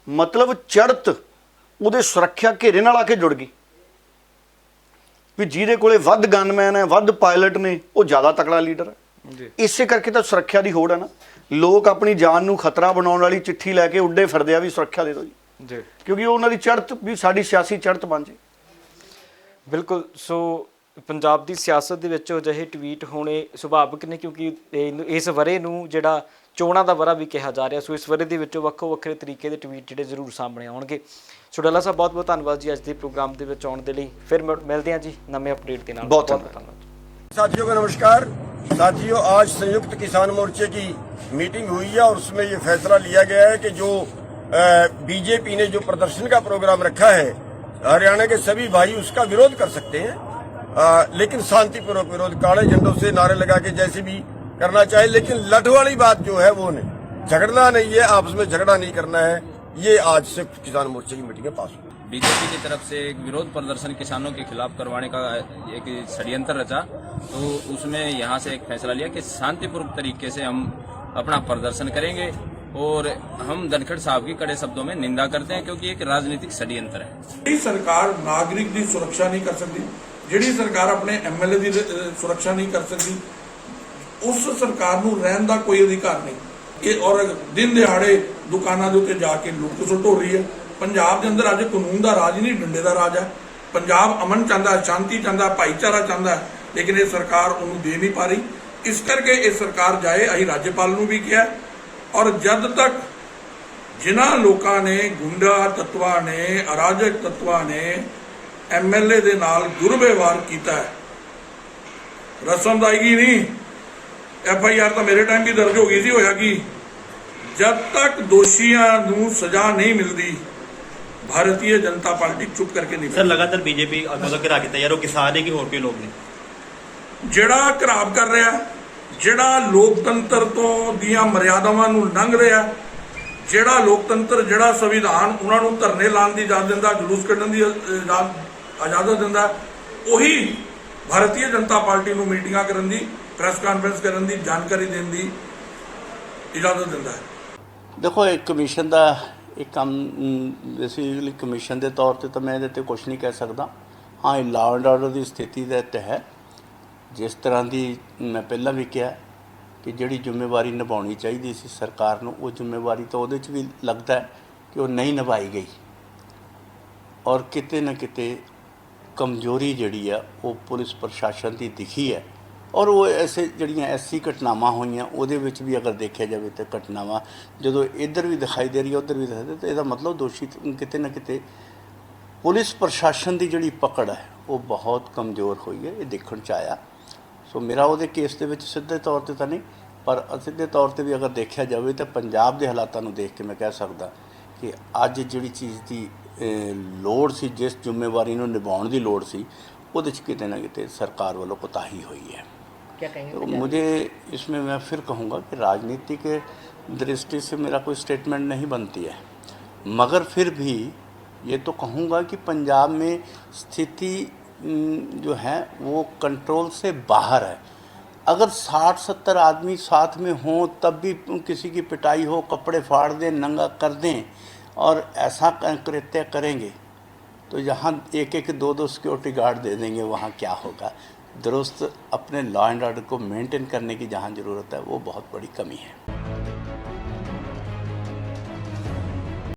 ਮਤਲਬ ਚੜ੍ਹਤ ਉਹਦੇ ਸੁਰੱਖਿਆ ਘੇਰੇ ਨਾਲ ਆ ਕੇ ਜੁੜ ਗਈ ਵੀ ਜਿਹਦੇ ਕੋਲੇ ਵੱਧ ਗਨਮੈਨ ਹੈ, ਵੱਧ ਪਾਇਲਟ ਨੇ, ਉਹ ਜ਼ਿਆਦਾ ਤਕੜਾ ਲੀਡਰ ਹੈ। ਜੀ। ਇਸੇ ਕਰਕੇ ਤਾਂ ਸੁਰੱਖਿਆ ਦੀ ਹੋੜ ਹੈ ਨਾ। ਲੋਕ ਆਪਣੀ ਜਾਨ ਨੂੰ ਖਤਰਾ ਬਣਾਉਣ ਵਾਲੀ ਚਿੱਠੀ ਲੈ ਕੇ ਉੱਡੇ ਫਿਰਦੇ ਆ ਵੀ ਸੁਰੱਖਿਆ ਦੇ ਦਿਓ ਜੀ, ਜੀ। ਕਿਉਂਕਿ ਉਹ ਉਹਨਾਂ ਦੀ ਚੜ੍ਹਤ ਵੀ ਸਾਡੀ ਸਿਆਸੀ ਚੜ੍ਹਤ ਬਣ ਜੇ। ਬਿਲਕੁਲ। ਸੋ ਪੰਜਾਬ ਦੀ ਸਿਆਸਤ ਦੇ ਵਿੱਚ ਅਜਿਹੇ ਟਵੀਟ ਹੋਣੇ ਸੁਭਾਵਿਕ ਨੇ, ਕਿਉਂਕਿ ਇਸ ਵਰੇ ਨੂੰ ਜਿਹੜਾ ਚੋਣਾਂ ਦਾ ਵਰਾ ਵੀ ਕਿਹਾ ਜਾ ਰਿਹਾ। ਸੋ ਇਸ ਵਰੇ ਦੇ ਵਿੱਚੋਂ ਵੱਖੋ ਵੱਖਰੇ ਤਰੀਕੇ ਦੇ ਟਵੀਟ ਜਿਹੜੇ ਜ਼ਰੂਰ ਸਾਹਮਣੇ ਆਉਣਗੇ। ਸੋ ਡੱਲਾ ਸਾਹਿਬ ਬਹੁਤ ਬਹੁਤ ਧੰਨਵਾਦ ਜੀ ਅੱਜ ਦੇ ਪ੍ਰੋਗਰਾਮ ਦੇ ਵਿੱਚ ਆਉਣ ਦੇ ਲਈ। ਫਿਰ ਮਿਲਦੇ ਹਾਂ ਜੀ ਨਵੇਂ ਅਪਡੇਟ ਦੇ ਨਾਲ। ਬਹੁਤ ਧੰਨਵਾਦ। साथियों को नमस्कार। साथियों, आज संयुक्त किसान मोर्चे की मीटिंग हुई है और उसमें ये फैसला लिया गया है कि जो बीजेपी ने जो प्रदर्शन का प्रोग्राम रखा है, हरियाणा के सभी भाई उसका विरोध कर सकते हैं, लेकिन शांतिपूर्वक विरोध, काले झंडों से नारे लगा के जैसे भी करना चाहिए, लेकिन लठ वाली बात जो है वो नहीं, झगड़ना नहीं है, आपस में झगड़ा नहीं करना है। ये आज संयुक्त किसान मोर्चे की मीटिंग में पास हुई। बीजेपी की तरफ से एक विरोध प्रदर्शन किसानों के खिलाफ करवाने का एक षड्यंत्र रचा, तो उसमें यहाँ से एक फैसला लिया कि शांतिपूर्वक तरीके से हम अपना प्रदर्शन करेंगे और हम धनखड़ साहब की कड़े शब्दों में निंदा करते हैं, क्योंकि एक राजनीतिक षड्यंत्र है। ਜਿਹੜੀ ਸਰਕਾਰ ਨਾਗਰਿਕ ਦੀ ਸੁਰੱਖਿਆ ਨਹੀਂ ਕਰ ਸਕਦੀ, ਜਿਹੜੀ ਸਰਕਾਰ ਆਪਣੇ ਐਮਐਲਏ ਦੀ ਸੁਰੱਖਿਆ ਨਹੀਂ ਕਰ ਸਕਦੀ, ਉਸ ਸਰਕਾਰ ਨੂੰ ਰਹਿਣ ਦਾ ਕੋਈ ਅਧਿਕਾਰ ਨਹੀਂ। ਇਹ ਔਰ ਦਿਨ ਦਿਹਾੜੇ ਦੁਕਾਨਾਂ ਦੇ ਉੱਤੇ ਜਾ ਕੇ ਲੁੱਟ ਖਸੁੱਟ ਹੋ ਰਹੀ ਹੈ। ਪੰਜਾਬ ਦੇ ਅੰਦਰ ਅੱਜ ਕਾਨੂੰਨ ਦਾ ਰਾਜ ਨਹੀਂ, ਡੰਡੇ ਦਾ ਰਾਜ ਹੈ। ਪੰਜਾਬ ਅਮਨ ਚਾਹੁੰਦਾ, ਸ਼ਾਂਤੀ ਚਾਹੁੰਦਾ, ਭਾਈਚਾਰਾ ਚਾਹੁੰਦਾ, ਲੇਕਿਨ ਇਹ ਸਰਕਾਰ ਉਹਨੂੰ ਦੇ ਨਹੀਂ ਪਾ ਰਹੀ। ਇਸ ਕਰਕੇ ਇਹ ਸਰਕਾਰ ਜਾਏ। ਅਸੀਂ ਰਾਜਪਾਲ ਨੂੰ ਵੀ ਕਿਹਾ, ਔਰ ਜਦ ਤੱਕ ਜਿਨ੍ਹਾਂ ਲੋਕਾਂ ਨੇ, ਗੁੰਡਾ ਤੱਤਵਾਂ ਨੇ, ਅਰਾਜਕ ਤੱਤਵਾਂ ਨੇ ਐਮਐਲਏ ਦੇ ਨਾਲ ਦੁਰਵਿਵਹਾਰ ਕੀਤਾ ਹੈ, ਰਸਮ ਆਏਗੀ ਨਹੀਂ। ਐਫਆਈਆਰ ਤਾਂ ਮੇਰੇ ਟਾਈਮ ਵੀ ਦਰਜ ਹੋ ਗਈ ਸੀ। ਹੋਇਆ ਕਿ ਜਦ ਤੱਕ ਦੋਸ਼ੀਆਂ ਨੂੰ ਸਜ਼ਾ ਨਹੀਂ ਮਿਲਦੀ, ਭਾਰਤੀ ਜਨਤਾ ਪਾਰਟੀ ਚੁੱਪ ਕਰਕੇ ਨਹੀਂ। ਸਰ, ਲਗਾਤਾਰ ਬੀਜੇਪੀ ਅੱਗੋਂ ਤੱਕ ਘਰਾ ਕੇ ਤਿਆਰ ਹੋ, ਕਿਸਾਨ ਨੇ ਕਿ ਹੋਰ ਕੋਈ ਲੋਕ ਨੇ ਜਿਹੜਾ ਘਰਾਵ ਕਰ ਰਿਹਾ, ਜਿਹੜਾ ਲੋਕਤੰਤਰ ਤੋਂ ਦੀਆਂ ਮਰਿਆਦਾਵਾਂ ਨੂੰ ਲੰਘ ਰਿਹਾ, ਜਿਹੜਾ ਲੋਕਤੰਤਰ, ਜਿਹੜਾ ਸੰਵਿਧਾਨ ਉਹਨਾਂ ਨੂੰ ਧਰਨੇ ਲਾਉਣ ਦੀ ਇਜਾਜ਼ਤ ਦਿੰਦਾ, ਜਲੂਸ ਕੱਢਣ ਦੀ ਇਜਾਜ਼ਤ ਦਿੰਦਾ, ਉਹੀ ਭਾਰਤੀ ਜਨਤਾ ਪਾਰਟੀ ਨੂੰ ਮੀਟਿੰਗਾਂ ਕਰਨ ਦੀ, ਪ੍ਰੈਸ ਕਾਨਫਰੰਸ ਕਰਨ ਦੀ, ਜਾਣਕਾਰੀ ਦੇਣ ਦੀ ਇਜਾਜ਼ਤ ਦਿੰਦਾ ਹੈ। देखो, एक कमीशन का एक काम, बेसिकली कमीशन के तौर पर तो मैं ये कुछ नहीं कह सकता। हाँ लॉ एंड ऑर्डर की स्थिति ਦੇ ਤਹਿਤ जिस तरह की मैं पहला भी कहा कि जिहड़ी जिम्मेवारी निभानी चाहिए सी सरकार नूं वो जिम्मेवारी तो उहदे च भी लगता है कि वो नहीं निभाई गई और किते ना किते कमजोरी जिहड़ी है वो पुलिस प्रशासन की दिखी है और वो ऐसे जिहड़ियां ऐसी घटनावां होईयां उहदे विच भी अगर देखा जाए तो घटनावां जदों इधर भी दिखाई दे रही है उधर भी दिखाई दे तो इसदा मतलब दोषी किते ना किते पुलिस प्रशासन की जिहड़ी पकड़ है वो बहुत कमज़ोर हुई है, ये देखण च आया। सो मेरा वो केस के सीधे तौर पर तो नहीं पर असीधे तौर पर भी अगर देखा जाए तो पंजाब के हालातों को देख के मैं कह सकता कि अज जिहड़ी चीज़ की लोड़ सी जिस जिम्मेवारी नूं निभाउण की लोड़ सी उहदे च किते ना किते सरकार वालों कोताही हुई है। क्या कहेंगे तो मुझे इसमें मैं फिर कहूँगा कि राजनीति के दृष्टि से मेरा कोई स्टेटमेंट नहीं बनती है, मगर फिर भी ये तो कहूँगा कि पंजाब में स्थिति जो है वो कंट्रोल से बाहर है। अगर 60-70 आदमी साथ में हों तब भी किसी की पिटाई हो, कपड़े फाड़ दें, नंगा कर दें और ऐसा कृत्य करेंगे तो यहाँ एक 2 सिक्योरिटी गार्ड दे देंगे, वहाँ क्या होगा। दुरुस्त अपने लॉ एंड ऑर्डर को मेंटेन करने की जहाँ ज़रूरत है वो बहुत बड़ी कमी है।